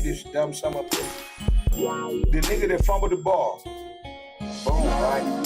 this dumb son of a bitch. The nigga that fumbled the ball. Boom, right?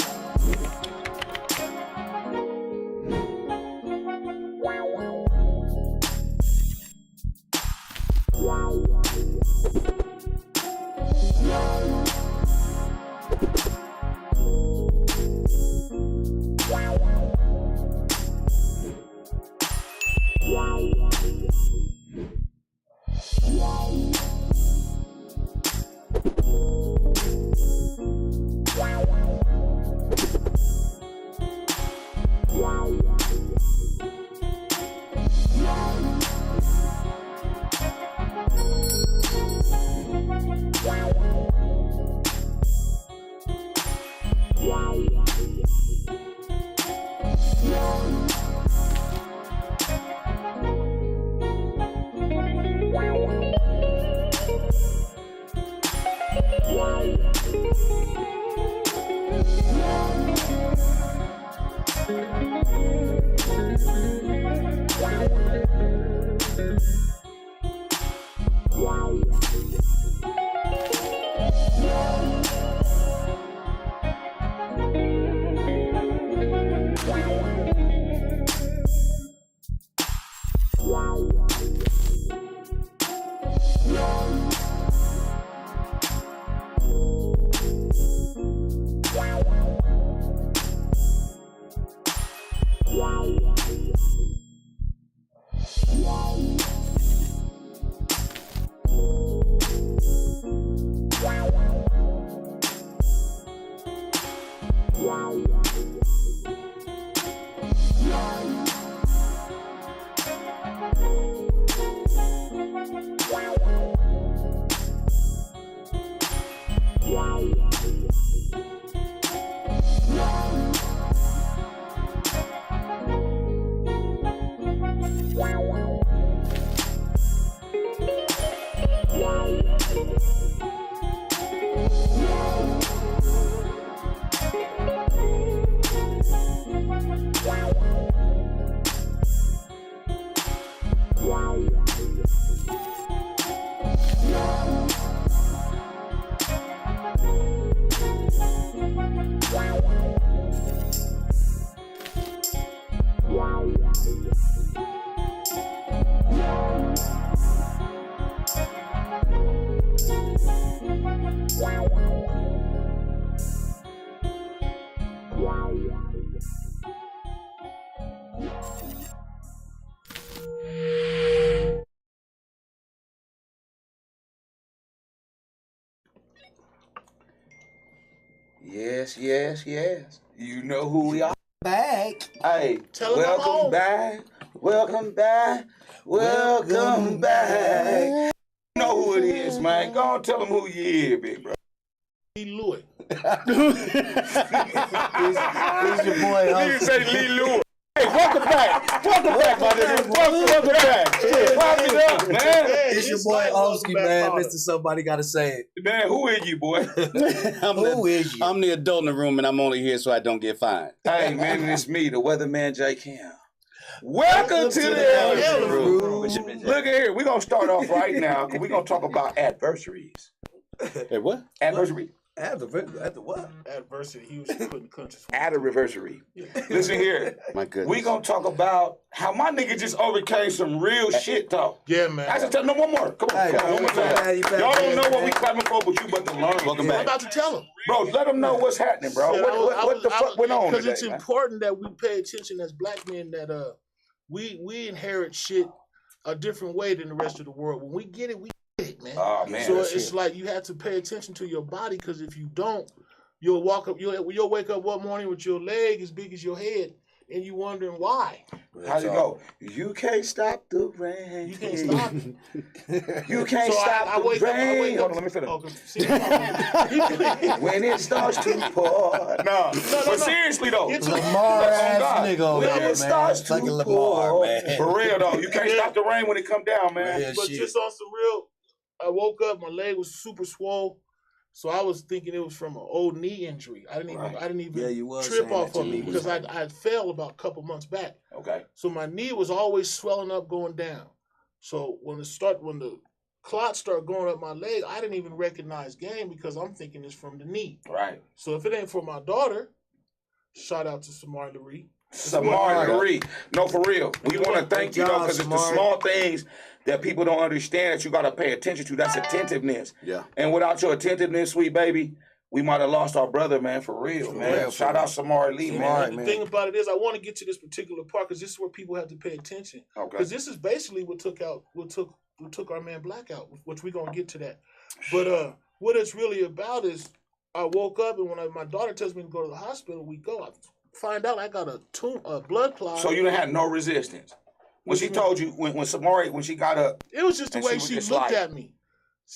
Yes. You know who we are. Back. Hey, Tell welcome back. Welcome back. Welcome back. You know who it is, man. Go on, tell them who you is, big bro. Lee Lewis. He's your boy. You say Lee Lewis. Hey, welcome back. Welcome back, my nigga. Welcome back. Shit, pop it up, man. It's your boy OSKIE, man. Mr. Somebody Gotta Say It. Man, who is you, boy? Who is you? I'm the adult in the room, and I'm only here so I don't get fined. Hey, man, it's me, the weatherman J. Cam. Welcome to the Elder Room. Look at here. We're going to start off right now because we're going to talk about adversaries. Hey, what? Adversary. After what? Adversity. He was putting countries. Adversary. Listen here. My goodness. We going to talk about how my nigga just overcame some real shit, though. Yeah, man. I just tell no one more. Come on. Hey, One more time. Y'all don't know what we clapping for, but you about to learn. Welcome I'm back. about to tell him. Bro, let them know what's happening, bro. What the fuck went on Because today, it's man? important that we pay attention as black men that we inherit shit a different way than the rest of the world. When we get it, man. Oh, man. So it's like you have to pay attention to your body, because if you don't, you'll wake up one morning with your leg as big as your head, and you wondering why. How's it go? You can't stop the rain. You can't stop it. You can't stop the rain. Hold on, let me finish. When it starts to pour. No, but seriously though. Lamar ass nigga over there, man. It starts to Lamar, pour. man. For real though, you can't stop the rain when it come down, man. Real But shit. just on some real, I woke up, my leg was super swole, so I was thinking it was from an old knee injury. I didn't even Yeah, you was trip saying off that of to me me. because I fell about a couple months back. Okay. So my knee was always swelling up, going down. So when the clots start going up my leg. I didn't even recognize game because I'm thinking it's from the knee. Right. So if it ain't for my daughter, shout out to Samari Laree. Samari. No, for real. We want to thank you, though, because it's the small things that people don't understand that you got to pay attention to. That's attentiveness. Yeah. And without your attentiveness, sweet baby, we might have lost our brother, man, for real, man. Shout out Samari Lee, man. The thing about it is, I want to get to this particular part because this is where people have to pay attention. Okay. Because this is basically what took our man Black out, which we're gonna get to that. But what it's really about is, I woke up and when my daughter tells me to go to the hospital, we go. I find out I got a blood clot. So you done had no resistance. When she told you, when Samari, when she got up. It was just the way she looked at me.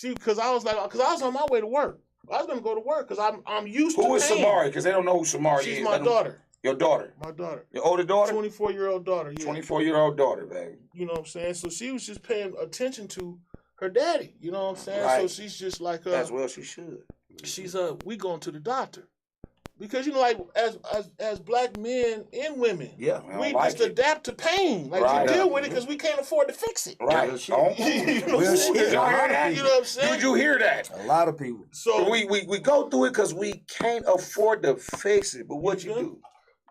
Because I was on my way to work. I was gonna go to work because I'm used to pain. Who is Samari? Because they don't know who Samari is. She's my daughter. Your daughter? My daughter. Your older daughter? 24-year-old daughter, yeah. 24-year-old daughter, baby. You know what I'm saying? So she was just paying attention to her daddy. You know what I'm saying? Right. So she's just like as well she should. She's we going to the doctor. Because like as black men and women, we just adapt to pain. Like we deal with it because we can't afford to fix it. Right. You know what I'm saying? You know what I'm saying? Did you hear that? A lot of people. So we go through it because we can't afford to fix it. But what you do?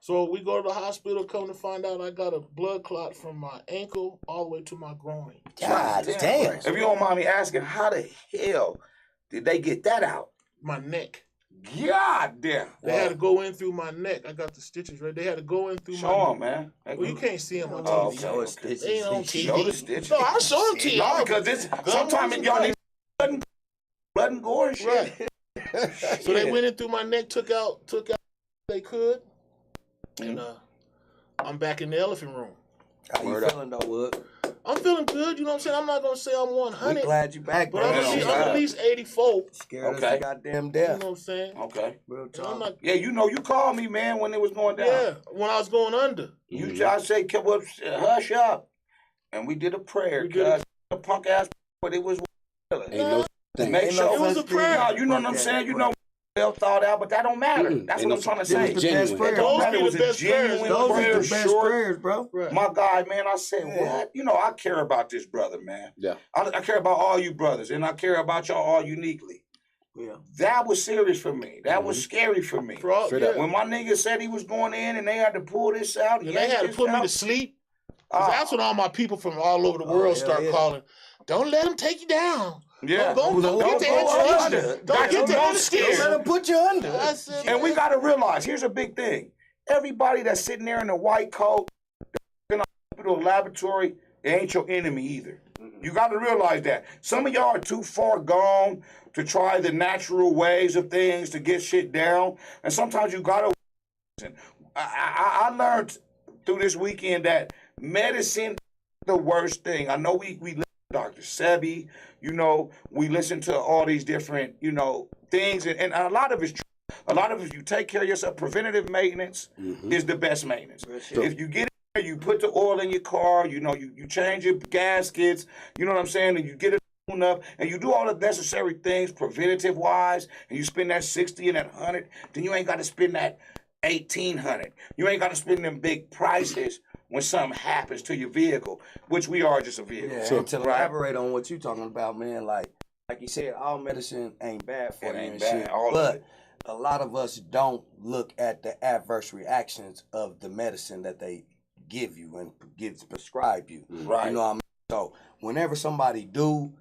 So we go to the hospital, come to find out I got a blood clot from my ankle all the way to my groin. God damn. If you don't mind me asking, how the hell did they get that out? My neck. God damn. They had to go in through my neck. I got the stitches right. They had to go in through my neck. Show them, man. Well, you can't see them on TV. Show the stitches. They ain't on TV. Show the stitches. No, I'll show them to you. No, because this sometimes y'all need blood and gore and shit. Right. So they went in through my neck, took out they could. And I'm back in the elephant room. How you feeling though, Wood? I'm feeling good, you know what I'm saying? I'm not going to say I'm 100. We glad you back, but I'm at least 84. Scared us to goddamn death. You know what I'm saying? Okay. Real talk. Yeah, you know, you called me, man, when it was going down. Yeah, when I was going under. You just say, hush up. And we did a prayer. A punk ass, but it was ain't no thing. Make sure it was a prayer. No, you know what I'm saying? You know, well thought out, but that don't matter. That's what I'm trying to say. Those be the best prayers. Those be the best prayers. Those be the best prayers, bro. Right. My guy, man, I said, what? You know, I care about this brother, man. Yeah. I care about all you brothers, and I care about y'all all uniquely. Yeah. That was serious for me. That was scary for me. When my nigga said he was going in and they had to pull this out, and they had to put me to sleep. That's when all my people from all over the world start calling. Don't let them take you down. Yeah. Don't get the under. Don't get the under. Don't let them put you under. And we got to realize, here's a big thing. Everybody that's sitting there in the white coat, in a hospital laboratory, they ain't your enemy either. You got to realize that. Some of y'all are too far gone to try the natural ways of things to get shit down. And sometimes you got to. I learned through this weekend that medicine is the worst thing. I know we listen to Dr. Sebi, you know, we listen to all these different, you know, things. And a lot of it's true. A lot of it, if you take care of yourself, preventative maintenance is the best maintenance. If you get in there, you put the oil in your car, you know, you change your gaskets, you know what I'm saying, and you get it up, and you do all the necessary things preventative-wise, and you spend that 60 and that 100, then you ain't got to spend that 1,800. You ain't got to spend them big prices when something happens to your vehicle, which we are just a vehicle. Yeah, so to elaborate on what you're talking about, man, like you said, all medicine ain't bad for you and shit, but a lot of us don't look at the adverse reactions of the medicine that they give you and prescribe you. Right. You know what I mean? So whenever somebody do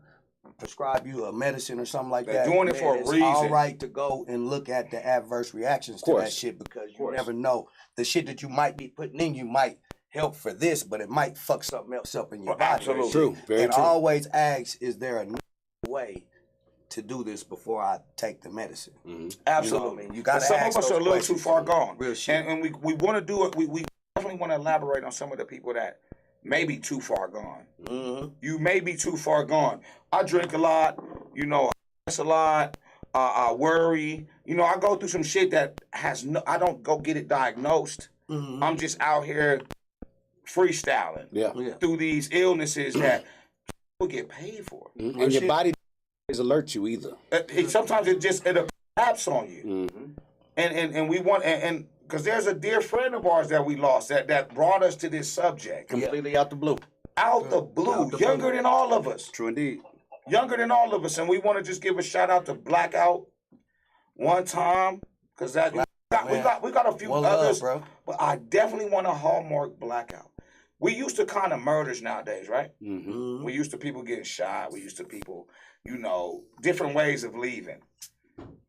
prescribe you a medicine or something like that, doing it for a reason. It's all right to go and look at the adverse reactions to that shit, because you never know. The shit that you might be putting in you might help for this, but it might fuck something else up in your body. Absolutely. True. Very and true. always ask, is there another way to do this before I take the medicine? Absolutely. You know what I mean? You gotta some ask of us are a little too far gone. Real shit. And we want to do it. We definitely want to elaborate on some of the people that may be too far gone. You may be too far gone. I drink a lot. You know, I stress a lot. I worry. You know, I go through some shit that has no. I don't go get it diagnosed. I'm just out here freestyling through these illnesses that people get paid for. And your body doesn't alert you either. Sometimes it collapse on you. And we want and because there's a dear friend of ours that we lost that brought us to this subject Completely out the blue. out the blue, younger than all of us. True indeed. younger than all of us, and we want to just give a shout out to Blackout one time because that we got a few One others, love, bro. but I definitely want to hallmark Blackout. We used to kind of murders nowadays, right? Mm-hmm. We used to people getting shot. We used to people, different ways of leaving.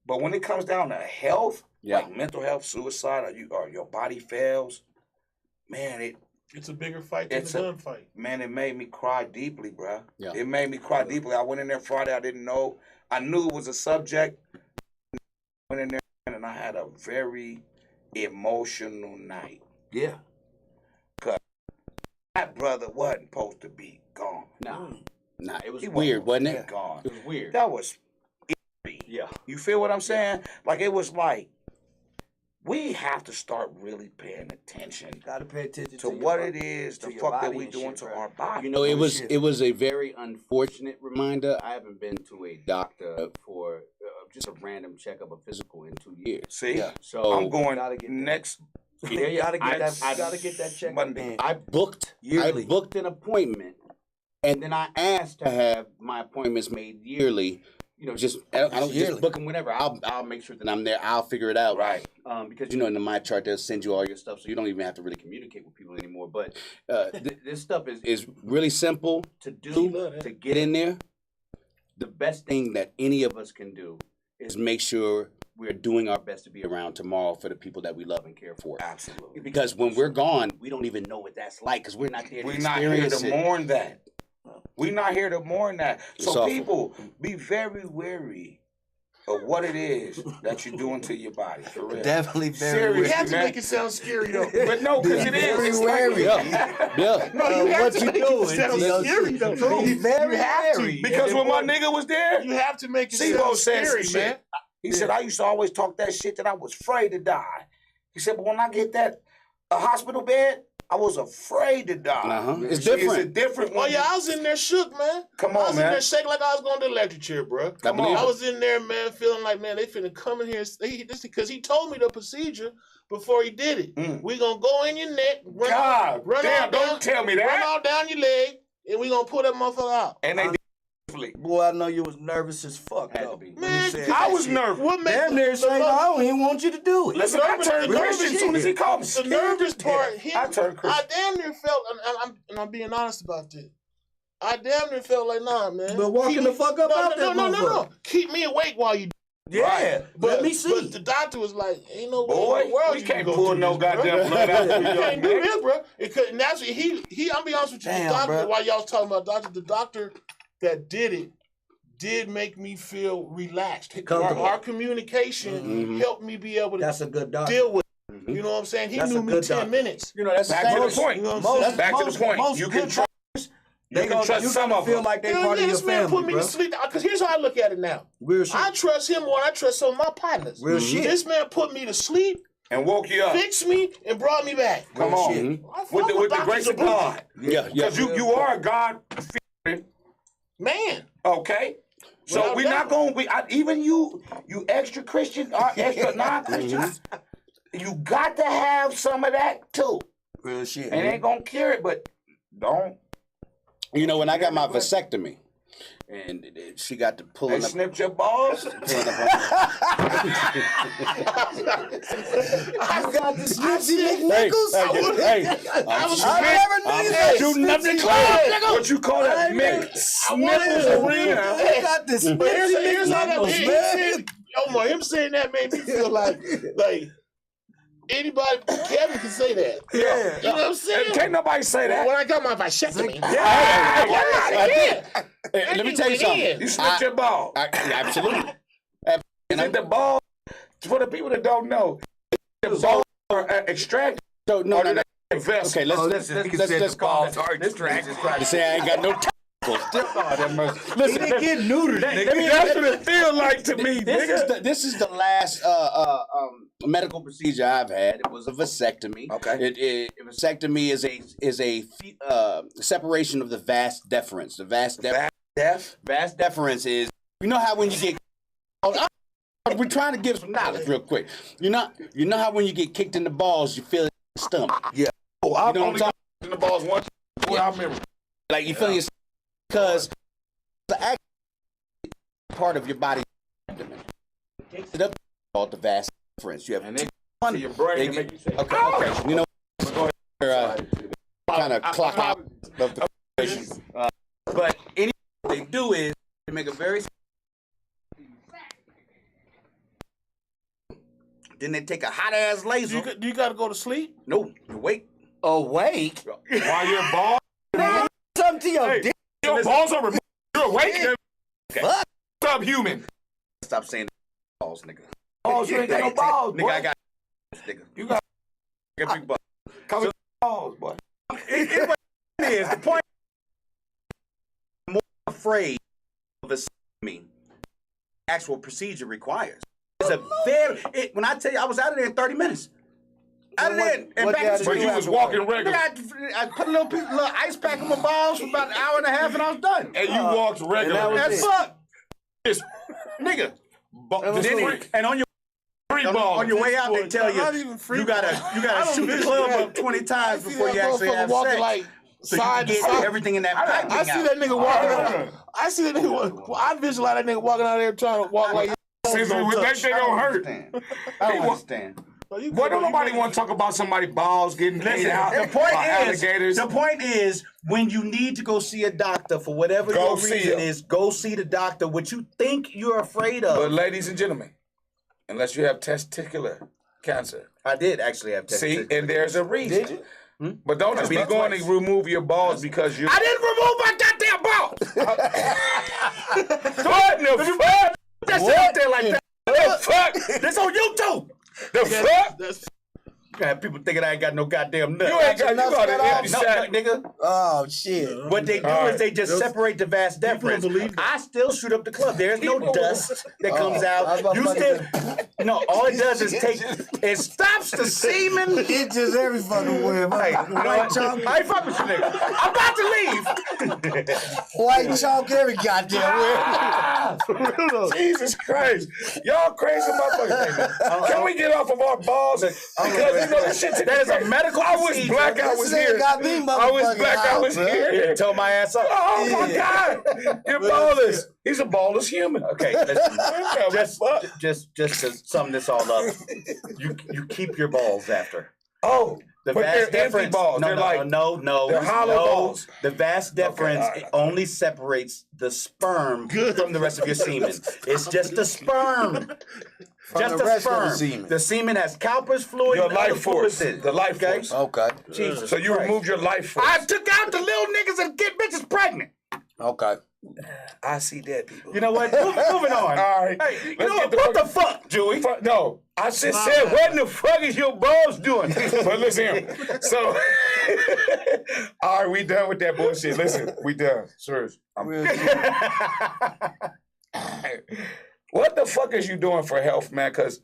But when it comes down to health, like mental health, suicide, or your body fails, man, it's a bigger fight than a gun fight. Man, it made me cry deeply, bro. Yeah. It made me cry deeply. I went in there Friday. I didn't know. I knew it was a subject. Went in there and I had a very emotional night. Yeah. Cause that brother wasn't supposed to be gone. Nah, it was weird, wasn't it? Gone. It was weird. That was eerie. Yeah. You feel what I'm saying? Like it was like we have to start really paying attention. Gotta pay attention to what it is, the fuck that we doing to our body. You know, it was a very unfortunate reminder. I haven't been to a doctor for just a random checkup, a physical, in 2 years. See, so I'm going next. You gotta get that check Monday. I booked an appointment, and then I asked to have my appointments made yearly. I don't just book them whenever. I'll make sure that I'm there. I'll figure it out. Right. Because in the My Chart they'll send you all your stuff, so you don't even have to really communicate with people anymore. But this stuff is really simple to do, to get in there. The best thing that any of us can do is make sure we're doing our best to be around tomorrow for the people that we love and care for. Absolutely. Because when we're gone, we don't even know what that's like because we're not there to We're not here to mourn that. We're not here to mourn that. So people, be very wary of what it is that you're doing to your body. For real. Definitely very Seriously, You have to man. make it sound scary, though. But no, because it is. It's wary. Yeah. No, you have what to you make doing? it sound scary, though. Be very You have to. wary. because when my nigga was there, You have to make it Sibo sound said some scary, shit. man. He said, I used to always talk that shit that I was afraid to die. He said, but when I get a hospital bed, I was afraid to die. It's It's a different. different Oh, one. yeah, I was in there shook, man. Come I on, was in man. there shaking like I was going to the electric chair, bro. Come on. I was in there, man, feeling like, man, they finna come in here. Because he told me the procedure before he did it. We going to go in your neck, run damn, all don't down, tell me run that. all down your leg, and we going to pull that motherfucker out. And they did. Boy, I know you was nervous as fuck, Had to though. be. When you Man, said I that was shit. nervous. What makes Damn near saying, I don't even want you to do it. Listen, I turned Christian as soon as he called me. The nervous part, I turned Christian. I damn near felt, and I'm being honest about this. I damn near felt like, nah, man. But walking the fuck up out that no. motherfucker. Keep me awake while you. Yeah, But let me see. But the doctor was like, "Ain't no way Boy, in the world we you can't can go pull through no this, bro. goddamn blood out of You you. can't do this, bro." And that's what I'm be honest with you. Damn, the doctor, bro. while y'all was talking about doctor, the doctor that did make me feel relaxed. Our communication helped me be able to That's a good doctor. deal with it. You know what I'm saying? He That's knew a me good 10 doctor. minutes. That's Back to the point. You know what I'm saying? Back to the point. You can trust. You can trust some of feel them. like they Hell part yeah, of your this man family, put me bro. to sleep. Because here's how I look at it now. Real shit. I trust him more than I trust some of my partners. Real shit. This man put me to sleep, And woke you up. fixed me, and brought me back. Come Real on. shit. I fuck With the doctors grace of a booty. God. Yeah. Because you are a God-fearing. Man. Okay? So Without we're not doubt. going to, even you extra Christian or extra non-Christian, you got to have some of that too. Real shit. It ain't going to cure it, but don't. When I got my vasectomy, and she got to They pulling up. snipped your balls. I got the Snipsy McNichols. I never knew that. Shooting up the club. What you call that? Snipples arena. I got the But here's Snipsy how that McNichols, man. Omar, him saying that made me feel like anybody, Kevin can say that. Yeah. You know what I'm saying? Can't nobody say that. When I got my vasectomy. Hey, let me tell you something. You snipped your ball. Absolutely. Is it the ball? For the people that don't know, the balls are extracted. So no. Invest. Okay, let's call it. You say I ain't got no tacos. He didn't get neutered, nigga. That's what it feels like to me, nigga. This is the last medical procedure I've had. It was a vasectomy. Okay. Vasectomy is a separation of the vas deferens. The vas deferens is, you know how when you get, we're trying to give some knowledge real quick. You know how when you get kicked in the balls, you feel it in the stomach. Yeah. Oh, I've You know what only I'm got in the balls once. Boy, I remember. Like you feel your, because the act part of your body abdomen. Takes it up called the vas deferens. You have and to your brain and make you say, okay, okay. You know, kind of clock out of the conversation. But anything they do is they make a very. Then they take a hot ass laser. Do you got to go to sleep? No, you wait. Awake? while your balls, Something to your dick. your balls are removed, you're awake. Okay. Fuck. Subhuman. Stop saying balls, nigga. Balls, you ain't got no balls, Nigga, boy. I got nigga. You got big balls. covered balls, boy. It is the point. I'm more afraid of the actual procedure requires. It's a very. When I tell you, I was out of there in 30 minutes. Out of there and back. But you was walking regular. I put a little ice pack on my balls for about an hour and a half, and I was done. And you walked regular. That's fuck, This nigga. this And on your on your way out, they tell you you gotta shoot the club up 20 times before you actually have sex. Like, So side you to can get side. everything in that pack. I see that nigga walking. I see that nigga. I visualize that nigga walking out there trying to walk like. See, so that shit don't hurt. I don't understand. Boy, don't nobody want to talk about somebody's balls getting paid out by alligators. The point is, when you need to go see a doctor for whatever your reason is, go see the doctor. What you think you're afraid of. But ladies and gentlemen, unless you have testicular cancer. I did actually have testicular See, and there's a reason. Did you? But don't just be going to remove your balls because you. I didn't remove my goddamn balls. What the fuck? That shit out there like that. The fuck? This on YouTube. The fuck? God, people thinking I ain't got no goddamn nuts. You ain't got, you got an empty No, sack. nigga. Oh, shit. What they do is they just separate the vas deferens. I still shoot up the club. There's no dust that comes out. You still, no, all it does is it stops the semen. It just every fucking way. Hey, you know what? I ain't fuck with you nigga. I'm about to leave. White chalk every goddamn way. Jesus Christ. Y'all crazy motherfuckers. Hey, man. Can we get off of our balls? Because you know this shit today. That is a medical I wish procedure. Blackout was This nigga here. got me, I wish motherfucking Blackout was out, here. Tell my ass up. Oh my God. You're ballless. He's a ballless human. Okay, listen. just to sum this all up, you keep your balls after. Oh, The but vas they're empty deferens. balls. No, They're no, like, no. they're hollow balls. The vas deferens all right. only separates the sperm from the rest of your semen. It's just the sperm. Just the the rest of the sperm. semen. The semen has cowper's fluid. Your and other life force. fluids in it. The life force. Okay. Jesus So you Christ. removed your life force. I took out the little niggas that get bitches pregnant. Okay. I see dead people. You know what? Moving on. All right. Hey, you Let's know get what the fuck, Joey? No, I just said, what in the fuck is your balls doing? But listen, so, all right, we done with that bullshit. Listen, we done. Serious. What the fuck is you doing for health, man? Because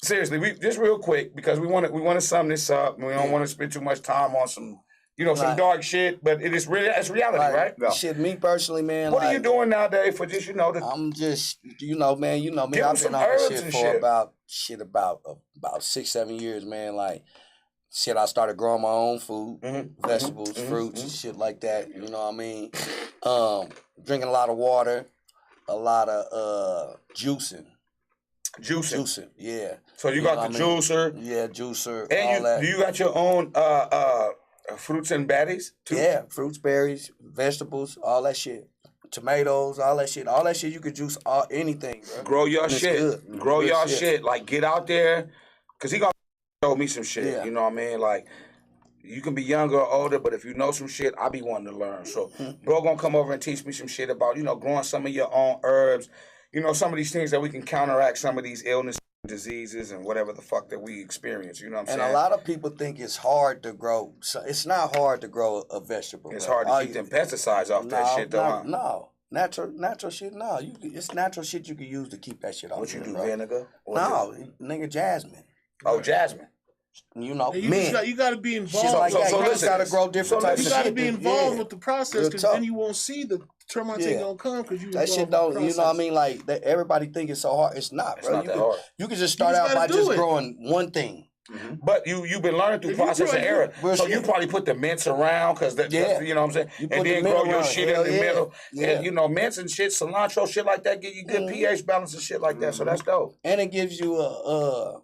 seriously, we just real quick because we want to sum this up. And we don't want to spend too much time on some, some dark shit. But it's reality, right? No. Shit, me personally, man. What are you doing nowadays for just I'm just, man. You know me. Give 'em I've some been on this herbs shit and for shit. about 6-7 years, man. Like, shit, I started growing my own food, vegetables, fruits, and shit like that. You know what I mean? Drinking a lot of water, a lot of juicing. Juicing, yeah. So you got the juicer. Yeah, juicer. And all that. do you got your own fruits and berries too? Yeah, fruits, berries, vegetables, all that shit. Tomatoes, all that shit. All that shit you could juice anything, bro. Grow your And it's shit. good. Grow Good your shit. shit. Like get out there. Cause he gonna show me some shit. Yeah. You know what I mean? Like you can be younger or older, but if you know some shit, I be wanting to learn. So bro gonna come over and teach me some shit about, growing some of your own herbs. Some of these things that we can counteract some of these illnesses, diseases, and whatever the fuck that we experience. You know what I'm saying? And a lot of people think it's hard to grow. So it's not hard to grow a vegetable. It's bro. hard to keep them pesticides off that shit, though. No. Natural shit, no. It's natural shit you can use to keep that shit off. What you do, bro. vinegar? No, nigga, jasmine. Oh, jasmine. You know, You mint. got to be involved. Shit like that. so You just listen, gotta grow different types You of got to shit. be involved Yeah. with the process Real because talk. then you won't see the termites ain't gonna come because you That shit involved don't, with you the know what I process. mean? Like, everybody think it's so hard. It's not, It's bro. not that hard. You can just start just out gotta by do just it. growing one thing. But you've been learning through process and error. So you probably put the mints around because you know what I'm saying? And then grow your shit in the middle. And you know, mints and shit, cilantro, shit like that, give you good pH balance and shit like that. So that's dope. And it gives you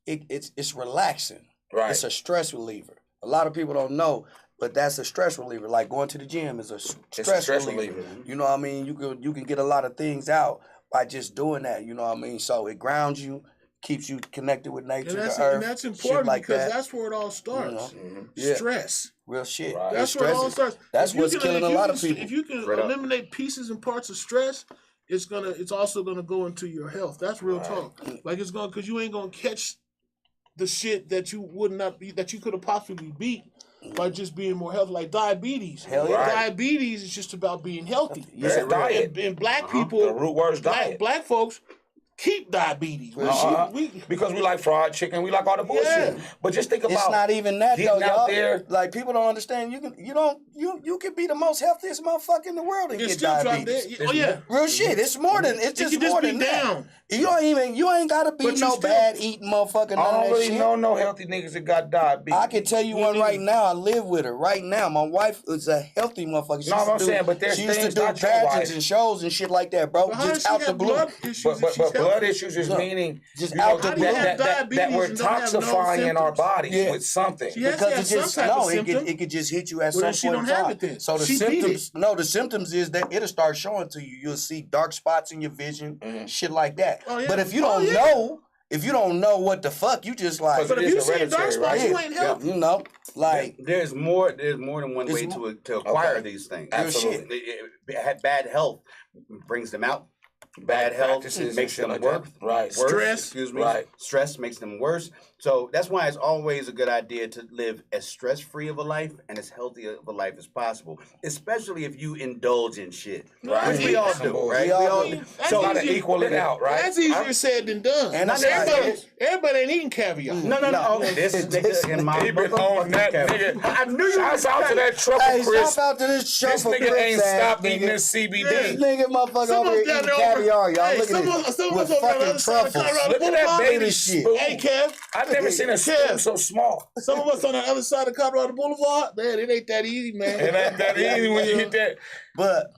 it's relaxing. Right. It's a stress reliever. A lot of people don't know, but that's a stress reliever. Like going to the gym is a stress reliever. You know what I mean? You can get a lot of things out by just doing that. You know what I mean? So it grounds you, keeps you connected with nature, the earth. And that's important like because that's where it all starts. Stress. Real shit. Right. That's where it all starts. That's what's killing a lot of people. If you can eliminate pieces and parts of stress, it's also gonna go into your health. That's real talk. Like it's gonna because you ain't gonna catch the shit that you would not be that you could have possibly beat by just being more healthy. Like diabetes. Hell yeah. Diabetes is just about being healthy. It's a diet. And black people, the root word's diet. Black folks keep diabediabetes. Because we like fried chicken, we like all the bullshit. But just think about it's not even that though, y'all. There. Like people don't understand. You can be the most healthiest motherfucker in the world and get diabetes. Real shit. It's more than just more than that. You ain't gotta be no bad eating motherfucker. I don't really know no healthy niggas that got diabetes. I can tell you one right now. I live with her right now. My wife is a healthy motherfucker. She I'm saying, but there's she used to things do not your pageants wife. and shows and shit like that, bro. Just out the blue. But blood issues is meaning just out the blue that we're toxifying our bodies with something. Because it could just hit you at some point in time. So the symptoms is that it'll start showing to you. You'll see dark spots in your vision, shit like that. But if you don't know, if you don't know what the fuck, you just like. But if you see a dark spot, you ain't healthy. You know, like there's more than one way to acquire these things. Absolutely. Bad health brings them out. Bad health makes them worse. Stress. Stress makes them worse. So that's why it's always a good idea to live as stress-free of a life and as healthy of a life as possible, especially if you indulge in shit. Right. Which we all do, right? We all do. So got to equal it out, right? That's easier said than done. And everybody ain't eating caviar. No. This nigga in my been on that nigga. I knew you. Shouts out to that truffle Chris. Shout out to this truffle This nigga Chris ain't stopped nigga. eating this CBD. This nigga motherfucker over here eating caviar, y'all. Look at this. With fucking truffles. Look at that baby shit. spoon. Hey, Kev. I've never seen a spoon so small. Some of us on the other side of Colorado Boulevard, man, it ain't that easy, man. It ain't that easy when you hit that.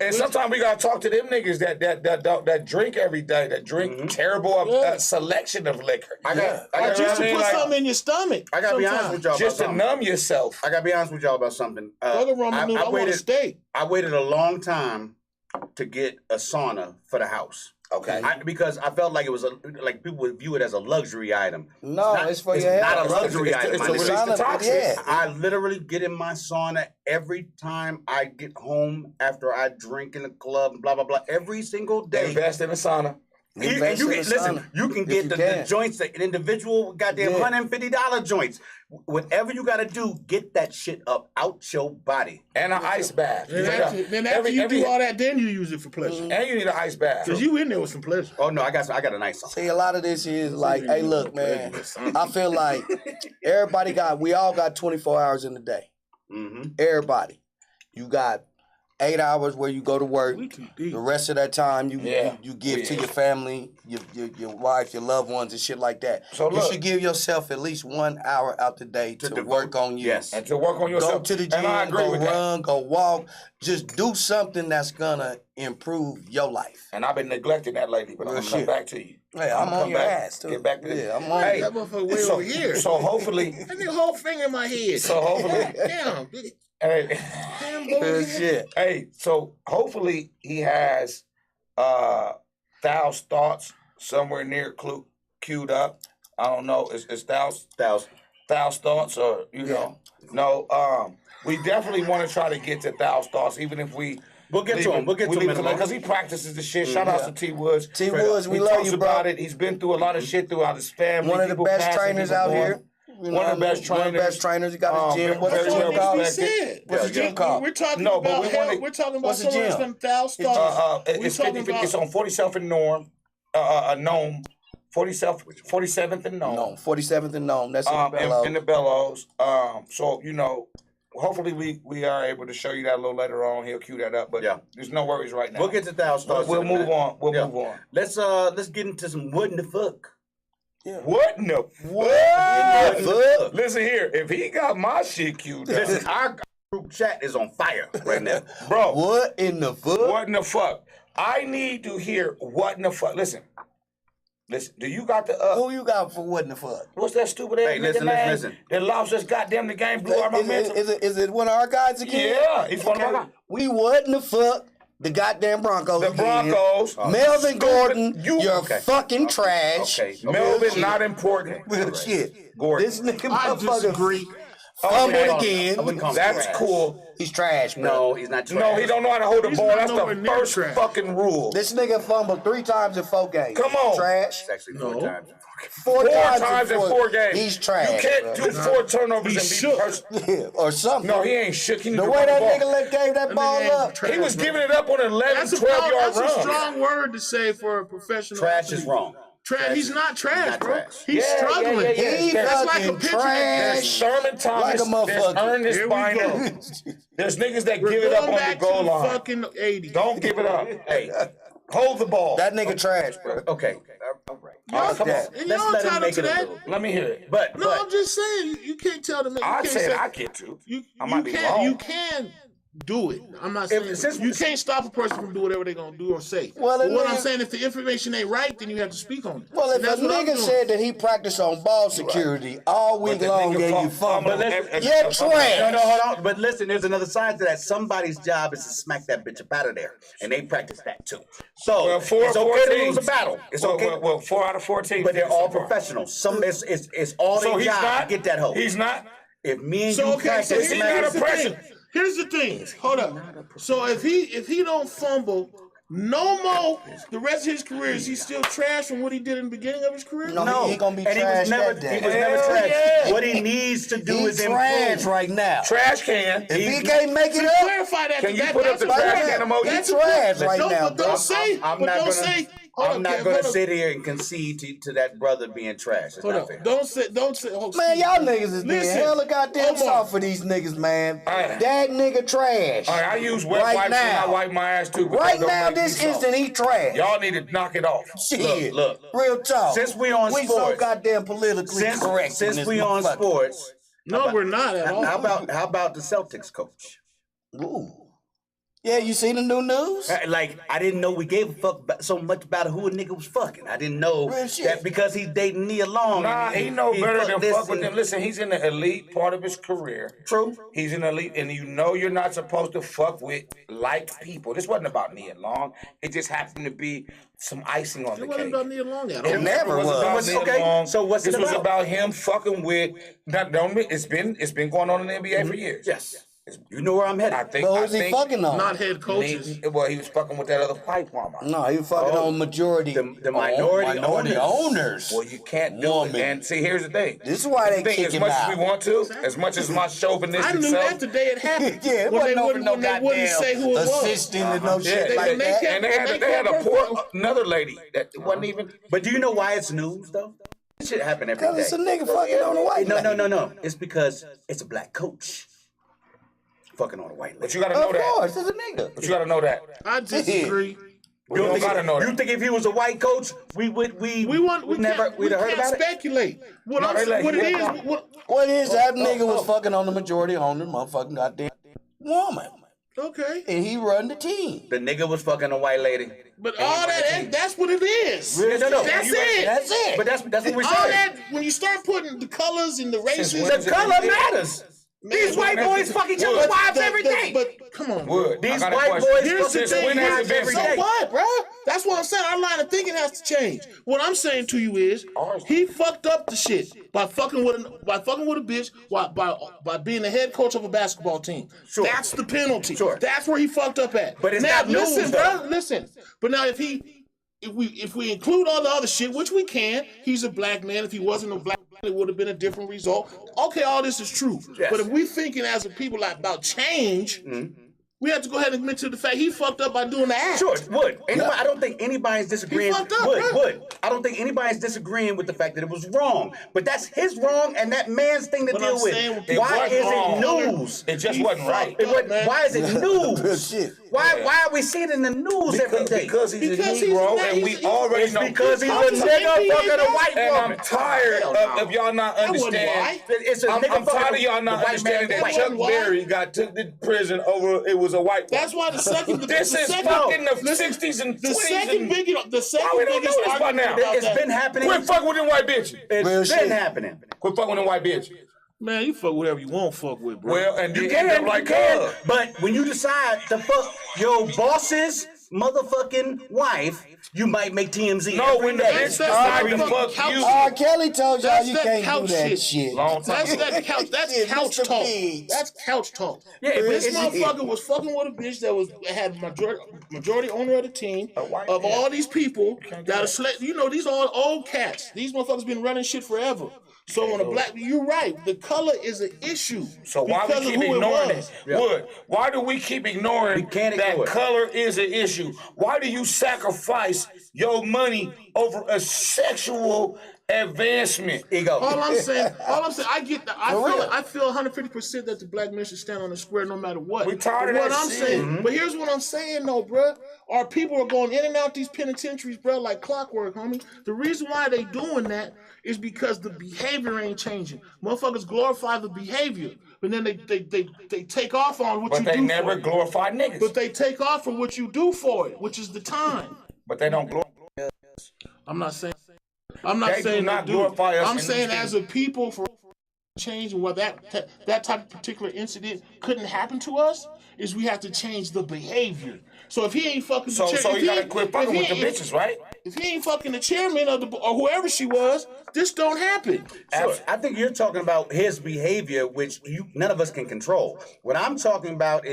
And sometimes we gotta talk to them niggas that drink every day, that drink terrible selection of liquor. I just to put something in your stomach. I gotta be honest with y'all about just to numb yourself. I gotta be honest with y'all about something. I want a steak. I waited a long time to get a sauna for the house. Okay. Because I felt like it was like people would view it as a luxury item. No, it's for your health. Not a luxury item. It's to release the toxins. I literally get in my sauna every time I get home after I drink in the club, blah blah blah. Every single day. Invest in a sauna. You can get the joints, the individual goddamn $150 joints. Whatever you gotta do, get that shit up out your body. And an ice bath. Then after you do all that, then you use it for pleasure. And you need an ice bath. Because you in there with some pleasure. Oh no, I got a nice one. See, a lot of this is like, hey, look, man. I feel like we all got 24 hours in the day. Everybody. You got 8 hours where you go to work. The rest of that time you give to your family, your wife, your loved ones, and shit like that. So you should give yourself at least 1 hour out the day to work on you. Yes, and to work on yourself. Go to the gym, go run, go walk. Just do something that's gonna improve your life. And I've been neglecting that lately, but I'm gonna come back to you. Hey, I'm on your ass too. Get back to I'm on that motherfucker way over here. So hopefully, I need a whole finger in my head. So hopefully, damn. Hey, shit. Hey, so hopefully he has Thou's thoughts somewhere near queued up. I don't know. Is Thou's thoughts, or no? We definitely want to try to get to Thou's thoughts, even if we'll get to him. We'll get to him because he practices the shit. Shout out to T Woods. T Woods, we love you, bro. About it. He's been through a lot of shit throughout his family. One of the best trainers out here. One of the best trainers. You got his gym. What's the gym called? What's the gym called? We're talking about health. We're talking about someone that's been Thou started. It's 50. It's on 47th and Nome. 47th and Nome. 47th and Nome. That's in the Bellows. In the Bellows. So hopefully we are able to show you that a little later on. He'll cue that up, but there's no worries right now. We'll get to Thou's thoughts. We'll move on. We'll move on. Let's get into some what in the fuck. Yeah. What in the What? Listen here, if he got my shit queued up, Listen, our group chat is on fire right now. bro, What in the fuck? what in the fuck? I need to hear what in the fuck. Listen, do you got the Who you got for what in the fuck? what's that stupid ass Hey, listen, name listen. that lost us goddamn the game, blew our momentum? Is it one of our guys again? Yeah, he's one of my guys. We what in the fuck? The goddamn Broncos. The again. Broncos. Melvin Stupid. Gordon, you're Okay. fucking trash. Okay. Melvin, not important. Real shit. Gordon. This nigga I motherfucker disagree. fumbled Okay. again. I wouldn't call him That's trash. cool. He's trash, bro. No, he's not trash. No, he don't know how to hold the He's ball. not That's nowhere the near first trash. fucking rule. This nigga fumbled 3 times in 4 games. Come on. Trash. It's actually 4 No. times. 4 times in 4 games. He's trash. You can't bro. do 4 turnovers He's and be shook. person. or something. No, he ain't shook. He need the to way run that the ball. nigga gave that ball ain't up. trash, He was bro. giving it up on 11, That's a 12-yard that's a run. strong word to say for a professional. Trash is athlete. wrong. Trash. He's not trash, not bro. trash. He's Yeah, struggling. yeah, yeah, yeah. He That's like a fucking pitcher that- There's trash. Sherman Thomas. Like a There's motherfucker. Ernest Here we Bynum. go. There's niggas that We're give it up going on the back goal to the line. fucking 80s. Don't give it up. Hey, hold the ball. That nigga trash, bro. Okay. All right. Y'all, come on. and Let's y'all let him entitled make to it a that. little. Let me hear it. But No, I'm just saying you can't tell them. I said I get to. You, I might be can't. wrong. You can do it. I'm not saying you can't stop a person from doing whatever they're gonna do or say. Well, but what nigga- I'm saying, if the information ain't right, then you have to speak on it. Well, if And that's a what I'm nigga doing. said that he practiced on ball security all week the long nigga and you fumble, fumbled. you're No, trash. no, hold on. But listen, there's another side to that. Somebody's job is to smack that bitch up out of there, and they practice that too. So Well, it's okay to lose a teams. battle. It's okay. Well, 4 out of 14. But they're all professionals. Some it's all So their he's job not. to get that hoe. He's not. If me and So you okay, so practice he's here's not a the pressure. thing. Here's the thing. Hold up. So if he don't fumble no more the rest of his career, is he still trash from what he did in the beginning of his career? No, he gonna be and trash he was never, that day. He was never Hell trash. yeah. What he needs to do He's is trash improve. right now. Trash can. If he can't make it up, Clarify that. Can you that, put up that's the a trash point. can emoji? That's a Trash point. right Don't- now, But bro. don't say. I'm but not don't gonna. say. Hold I'm up, not Kev, gonna hold up. sit here and concede to that brother being trash. It's Hold not up. fair. Don't say. Don't say. Oh, man, y'all niggas is being Listen, hella goddamn Omar. soft for these niggas, man. Alright. That nigga trash. All right, I use wet Right wipes now. and I wipe my ass too. But Right that don't now, make me this soft. instant, he trash. Y'all need to knock it off. Shit. Look. Real talk. Since we on so sports. goddamn politically correct. in Since this we on motherfucker. sports, No, we're not at all. how about the Celtics coach? Ooh. Yeah, you seen the new news? Like, I didn't know we gave a fuck so much about who a nigga was fucking. I didn't know Real shit. that because he's dating Nia Long. Nah, and he know better fucked than this fuck with and- them. Listen, he's in the elite part of his career. True. He's in the elite, and you know you're not supposed to fuck with like people. This wasn't about Nia Long. It just happened to be some icing on It the wasn't cake. about Nia Long at It all. never was. about Nia Okay, Long. so what's it this was about? about him fucking with. It's been going on in the NBA for years. Yes. You know where I'm headed. I think. But I who's he think fucking on? Not head coaches. Well, he was fucking with that other pipe bomber. No, he fucking on majority. the minority owners. Well, you can't do Woman. it. And see, here's the thing. This is why they Thing, kick as him much out. as we want to, as much as my I chauvinistic knew self. that the day it happened. Yeah, it when they wasn't wouldn't, no when they wouldn't say who it was. assistant and no Yeah, shit they- like they that. kept- and they had a poor another lady that wasn't even. But do you know why it's news though? This shit happen every Cause day. it's a nigga fucking on the white lady. No. It's because it's a black coach fucking on a white lady. But you gotta know Of that. course, it's a nigga. But you gotta know that. I disagree. You don't gotta know You that. think if he was a white coach, we'd have heard about it? Speculate. What No, I'm they let what you it know. is. What, What is that nigga was fucking on the majority owner, motherfucking goddamn woman, okay, and he run the team. The nigga was fucking a white lady. but all that's what it is. No. That's it. That's it. But that's what we're All saying. that when you start putting the colors and the races. The color matters. These white boys fuck each other's wives every day. But come on, Wood. These I got a white question. boys Here's the Since thing. when has it been every So day. what, bro? That's what I'm saying. Our line of thinking has to change. What I'm saying to you is, he fucked up the shit by fucking with a bitch by being the head coach of a basketball team. Sure. That's the penalty. Sure. That's where he fucked up at. But it's now, not news, listen, though. bro. Listen. But now, if we include all the other shit, which we can, he's a black man. If he wasn't a black man, it would have been a different result. Okay, all this is true. Yes. But if we thinking as a people like about change, We have to go ahead and admit to the fact he fucked up by doing the act. Sure, would. Anybody, I don't think anybody's disagreeing. He fucked up, Would. I don't think anybody's disagreeing with the fact that it was wrong. But that's his wrong and that man's thing to But deal I'm with. saying Why is wrong. it news? It just wasn't right. Why is it news? Shit. Why are we seeing it in the news every day? Because he's Because a he's Negro, a- and we he's- already It's know. because he's a He's nigga a fucking a white and woman. I'm tired of y'all not That wasn't understanding. why. It's a I'm nigga tired of fucking y'all a not white understanding man. that That Chuck wasn't why. Berry got took to prison over it was a white woman. That's why the second. This is fucking the 60s and 20s. The second and biggest. The Why we second don't biggest know this by argument now? about It's that. been happening. Quit fucking with them white bitches. Real It's shit. been happening. Quit fucking with them white bitches. Man, you fuck whatever you want. Fuck with, bro. Well, and You you can, end up like you can, her. but when you decide to fuck your boss's motherfucking wife, you might make TMZ. No, every when the day. bitch That's decide to fucking fuck couch you. R. Kelly told y'all That's you that can't couch do that shit. shit. Long time That's ago. that couch. That's Shit, couch Mr. talk. Biggs. That's couch talk. Yeah, but This it's- motherfucker was fucking with a bitch that had majority owner of the team white of man. all these people that are you know, these all old cats. These motherfuckers been running shit forever. So on a black, you're right. The color is an issue. So why we because of keep who ignoring was. it? Wood, why do we keep ignoring We can't that ignore it. color is an issue? Why do you sacrifice your money over a sexual advancement? Ego. All I'm saying, I get that. real. I feel 150% that the black man should stand on the square no matter what. We tired of But what that I'm shit. saying, but here's what I'm saying though, bruh. Our people are going in and out these penitentiaries, bro, like clockwork, homie. The reason why they doing that is because the behavior ain't changing. Motherfuckers glorify the behavior, but then they take off on what But you they do never for it. glorify niggas. But they take off for what you do for it, which is the time. But they don't glorify. I'm not saying They do not they do. glorify us I'm in saying these as a people for change and why that type of particular incident couldn't happen to us is we have to change the behavior. So if he ain't fucking So the chair, you gotta quit fucking with the bitches, right? If he ain't fucking the chairman of or whoever she was, this don't happen. Sure. I think you're talking about his behavior, which none of us can control. What I'm talking about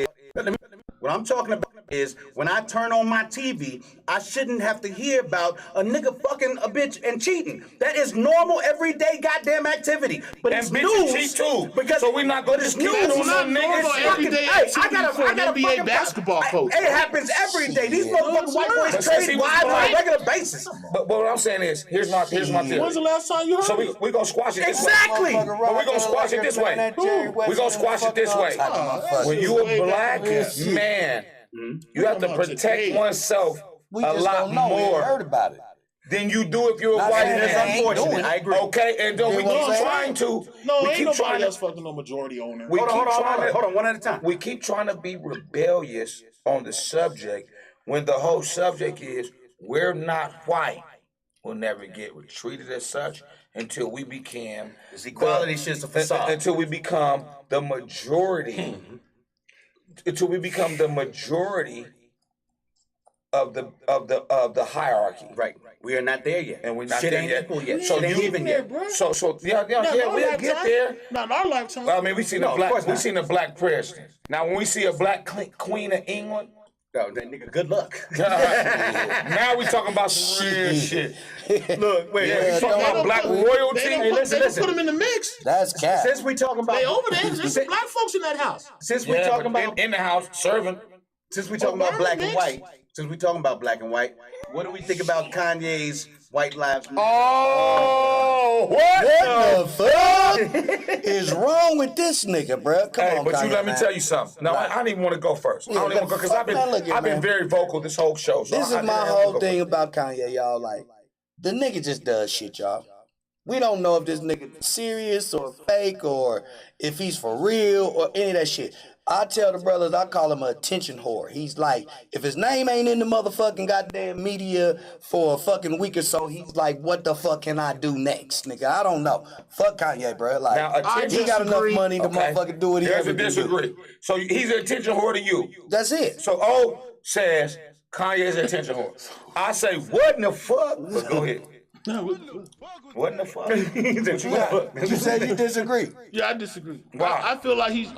is when I turn on my TV, I shouldn't have to hear about a nigga fucking a bitch and cheating. That is normal, everyday goddamn activity. But And it's bitches news cheat too. because So we not gonna but it's just keep news. on It's not niggas normal fucking- everyday Hey, activity for an NBA fucking- basketball coach. It happens every day. These motherfucking white boys But since he trade was wives on black- a regular basis. But what I'm saying is, here's my theory. When's the last time you heard So it? we gonna squash it this way. Exactly. But we gonna squash it this way. We gonna squash it this way. When you a black man, you have to protect oneself We a just lot don't know. We ain't heard more about it. than you do if you're a Not white saying man. they ain't unfortunate. doing it. I agree. Okay, and then You we know what keep I'm saying? trying to. No, we ain't keep nobody trying else to. fucking no majority owner. We Hold on, keep trying to. hold on, one at a time. We keep trying to be rebellious on the subject when the whole subject is we're not white. We'll never get treated as such until we become This equality shit's a facade. until we become the majority. Until we become the majority of the hierarchy. Right. We are not there yet. And we're not Shit there ain't yet. equal yet. So Shit ain't you- even there, yet. bro. So yeah, Not in our we'll lifetime. get there. Not in our lifetime. I mean, we seen No, a of black, course we not. seen a black president. Now, when we see a black queen of England, No, that nigga, good luck. now we talking about some real shit. Look, wait, Yeah, wait. we talking about black royalty. They don't put them in the mix. That's cat. Since we talking about They over there. There's some black folks in that house. since we Yeah, talking but about in the house serving. since we talking Oh, about black and mix. white, since we talking about black and white, what do we think about Kanye's White Lives Matter? Oh, what? What the fuck is wrong with this nigga, bro? Come Hey, on, but you Kanye, let me man. tell you something. No, I don't even want to go first. I don't even want to go because I've man, look here, been man. very vocal this whole show. So This I is my didn't whole go thing first. about Kanye, y'all. Like, the nigga just does shit, y'all. We don't know if this nigga is serious or fake or if he's for real or any of that shit. I tell the brothers, I call him a attention whore. He's like, if his name ain't in the motherfucking goddamn media for a fucking week or so, he's like, what the fuck can I do next, nigga? I don't know. Fuck Kanye, bro. Like, Now, attention- he got enough disagree. money to motherfucking do what he There's ever a do. disagree. So he's an attention whore to you. That's it. So O says Kanye's an attention whore. I say, what in the fuck? But go ahead. What in the fuck? You said you disagree. Yeah, I disagree. Why? I feel like he's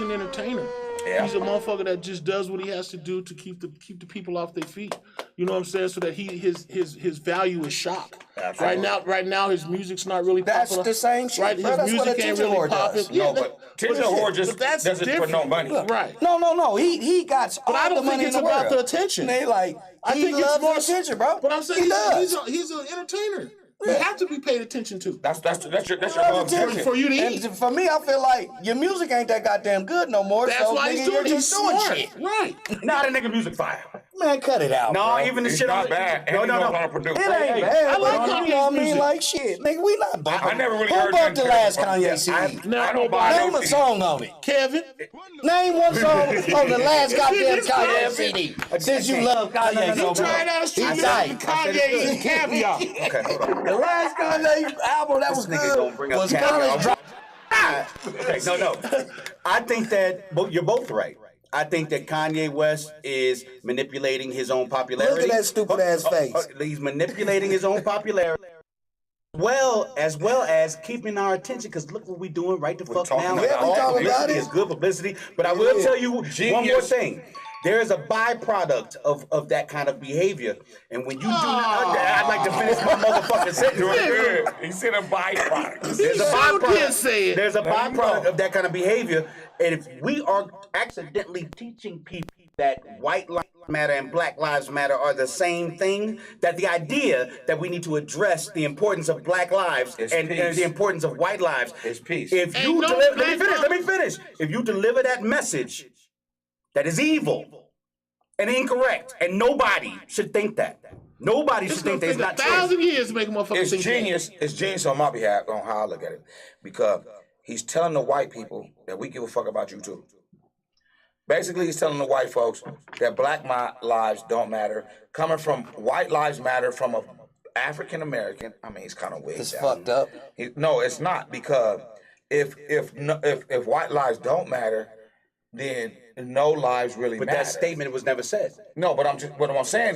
an entertainer. Yeah. He's a motherfucker that just does what he has to do to keep the people off their feet. You know what I'm saying? So that his value is shot. Absolutely. Right now his music's not really That's popular. the same shit, Right, bro. his That's what music a ain't attention really whore does. popping. No, but attention whore just that's does it for no different. money. Right. No. He got But I all the don't think money it's in the about world. the attention. They like I he think it's loves more the attention, bro. But I'm saying he does. he's an entertainer. You have to be paid attention to. That's your He loves bug attention. For you to eat. And for me, I feel like your music ain't that goddamn good no more. That's so, why nigga, he's doing. you're He's just doing smart. shit. Right. Nah, that nigga music fire. Man, cut it out. No, bro. even the It's shit not on bad. And No, he knows no, how to no. produce. It ain't bad. I like bro. Kanye's You know what I mean? music. Like shit, nigga. We not bumping. I never really Who heard bumped the that last Kanye. Kanye CD? Not don't buy nobody. Name a song on it. Kevin. Name one song on the last goddamn It's Kanye Kevin. CD. Since you love Kanye You so much. tried out He's street tight. Kanye and caviar. Okay, hold on. The last Kanye album that was This nigga gonna good bring up was caviar. College Drop. Okay, no. I think that you're both right. I think that Kanye West is manipulating his own popularity. Look at that stupid ass face. He's manipulating his own popularity. Well as keeping our attention, because look what we're doing right the fuck talking now. about Yeah, we All talking about publicity it. is good publicity. But I will tell you one more Genius. thing. There is a byproduct of that kind of behavior. And when you do not, I'd like to finish my motherfucking sentence. He said a byproduct. There's a sure did byproduct. say it. There's a There you byproduct go. of that kind of behavior. And if we are accidentally teaching people that white lives matter and black lives matter are the same thing, that the idea that we need to address the importance of black lives and peace. the importance of white lives. It's peace. If Ain't you no deliver, black let me finish. If you deliver that message that is evil and incorrect, and nobody should think that. Nobody should think that it's not true. 1,000 years to make a motherfucker It's think genius. It's genius on my behalf on how I look at it, because he's telling the white people that we give a fuck about you too. Basically, he's telling the white folks that black lives don't matter. Coming from white lives matter from a African American. I mean, it's kind of weird. It's fucked up. No, it's not, because if white lives don't matter, then no lives really But matter. that statement was never said. No, but what I'm saying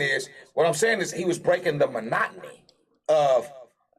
is he was breaking the monotony of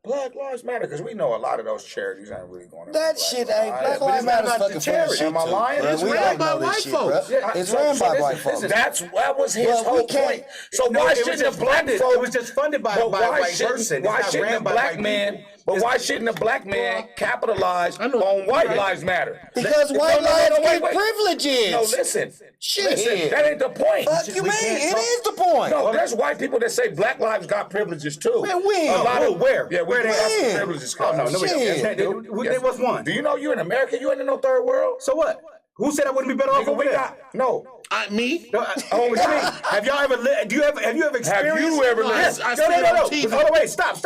Black Lives Matter, because we know a lot of those charities ain't really going to That shit ain't Black But Lives it's not Matter about the fucking full of charity. shit Am I too, lying? bro. It's We ran all by know this white shit, folks. bro. It's ran by white folks. That was his Well, we whole can't- point. So No, why it was shouldn't just the black funded. folks? It was just funded by But a why white shouldn't- person. Why It's not shouldn't ran a by black white man? people. But why shouldn't a black man capitalize I know. on white Right. lives matter? Because No, white no, no, lives no, wait, get wait. privileges. No, listen. Shit. Listen, that ain't the point. Fuck you We mean? can't It talk- is the point. No, there's white people that say black lives got privileges too. Man, when? A lot of Where? Yeah, we Where do they have some at? privileges. Oh, no, cuz. we Shit. don't. There was one. Do you know you in America? You ain't in no third world. So what? Who said I wouldn't be better off Nigga, over we there? got no. Me? No, what you mean? Have y'all ever? Have you ever experienced? you ever lived? Yes. I No. see it on TV. Hold on, wait. Stop.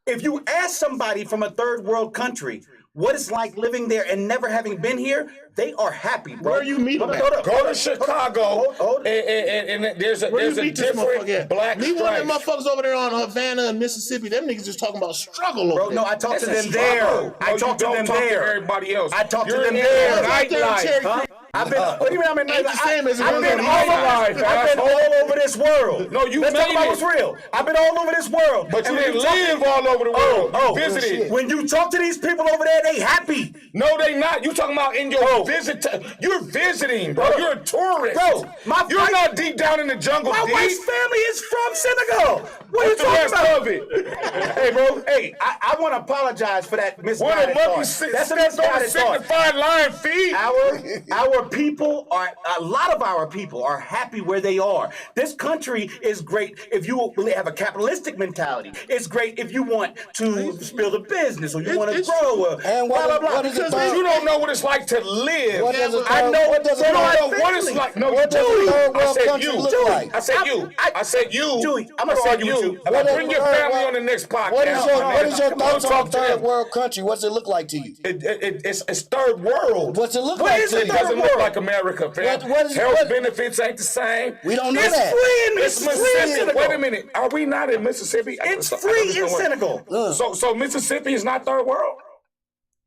If you ask somebody from a third world country what it's like living there and never having been here, they are happy, bro. Where you meet them at? Hold up. Go to Chicago, Hold. and there's Where a you meet this motherfucker different at? black Me one of them stripe. motherfuckers over there on Havana and Mississippi. Them niggas just talking about struggle over Bro, there. no, I talked to That's a them there. struggle. I No, talked to you them don't talk to there. everybody else. I talked to You're them in there. their Right there in nightlife. Cherry Huh? I've been. What do you mean I'm in Ain't the same as I've been Arizona. all over. I've been all over this world. No, you Let's talk made about it. what's real. I've been all over this world. But you And when didn't talk- live all over the world. Oh, You visited. when you talk to these people over there, they happy. No, they not. You talking about in your visit? You're visiting, bro. You're a tourist. Bro, my you're wife- not deep down in the jungle. My deep. wife's family is from Senegal. What are you What's the talking rest about? of it? Hey, bro. Hey, I want to apologize for that What misguided a monkey thought. sits That's a on a misguided thought. signified lion feet. Our people are, a lot of our people are happy where they are. This country is great if you have a capitalistic mentality. It's great if you want to build a business or you want to it's grow. And blah, blah, blah. what is it Because about- You don't know what it's like to live. What does a I third- know. what does a You You third- don't know what it's family. like. No, What does a Julie, third I world said country you. look Julie, like? I said you. I said you. Julie, I'm I gonna said argue with you. What does Bring a your third family world- on the next podcast. What is your Come on, thoughts on talk to third them. world country? What's it look like to you? It's third world. What's it look What like is to it? you? Doesn't look world? like America, fam. What is- Health what- benefits ain't the same. We don't know It's that. free in It's Mississippi. Mississippi. Wait a minute. Are we not in Mississippi? It's free in Senegal. So Mississippi is not third world.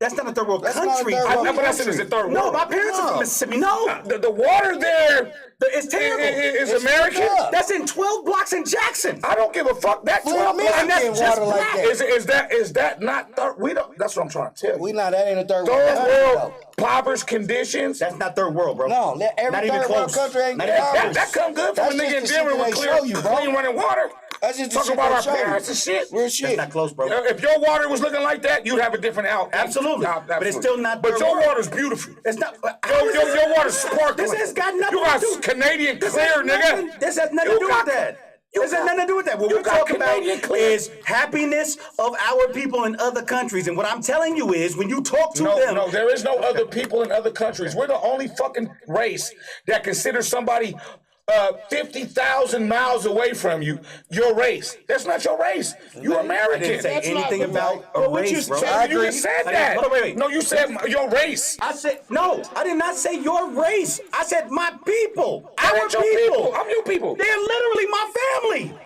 That's not a third world That's country. not a third world But I said it's a third world. No, my parents are from Mississippi. No. The water there It's terrible. is American. That's in 12 blocks in Jackson. I don't give a fuck. That 12 blocks. And that's just water like that. Is that not third? We don't. That's what I'm trying to tell you. That ain't a third world Third country, world though. impoverished conditions. That's not third world, bro. No, every Not even third world close. country ain't Not even impoverished. That come good from a That's nigga in just the Denver shit with they clear, show you, bro. clean running water. That's just the Talk shit about they our show you. parents and shit. Real shit. That's not close, bro. If your water was looking like that, you'd have a different outcome. Absolutely. But it's still not But third your world. water's beautiful. It's not. Your water's sparkling. This has got nothing You got to do. Canadian This clear, has nothing- nigga. This has nothing to do with that. This has nothing to do with that. What you we're got talking about Canadian clear. is happiness of our people in other countries. And what I'm telling you is, when you talk to them, No, there is no other people in other countries. We're the only fucking race that considers somebody 50,000 miles away from you your race. That's not your race. You American. I didn't say That's anything not- about a Well, what race, you bro. said- You just said that. Hold on, wait. No, you said your race. I said, no, I did not say your race. I said my people. That Our ain't your people. I'm your people. They're literally my family.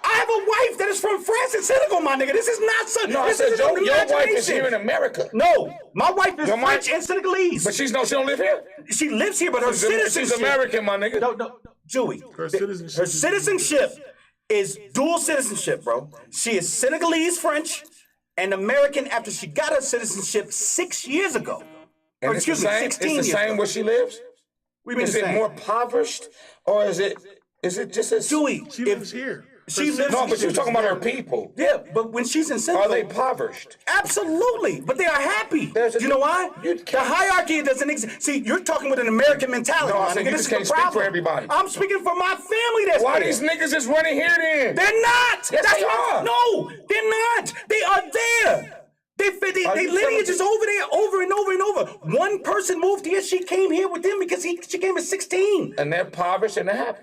I have a wife that is from France and Senegal, my nigga. This is not such. No, I this said is your an wife is imagination. here in America. No, my wife is Your wife- French and Senegalese. But she don't live here. She lives here, but her citizenship. She's American, my nigga. No, Jewy. Her citizenship Her is- citizenship is dual citizenship, bro. She is Senegalese French and American after she got her citizenship 6 years ago. And Or it's the excuse me, same. 16 It's the years same ago. where she lives. We mean Is the it same. more impoverished, or is it just as? Jewy, She lives here. She lives. No, but you're talking about her people. Yeah, but when she's in Senegal, Are they impoverished? absolutely, but they are happy. There's a- You know why? You The can't- hierarchy doesn't exist. See, you're talking with an American mentality. No, I my said nigga. you This just is the can't speak for problem. everybody. I'm speaking for my family. That's Why there. these niggas is running here then? They're not. Yes, That's they what- are. No, they're not. They are there. They Are you lineage telling is over there over and over and over. One person moved here. She came here with them because she came at 16. And they're impoverished and they're happy.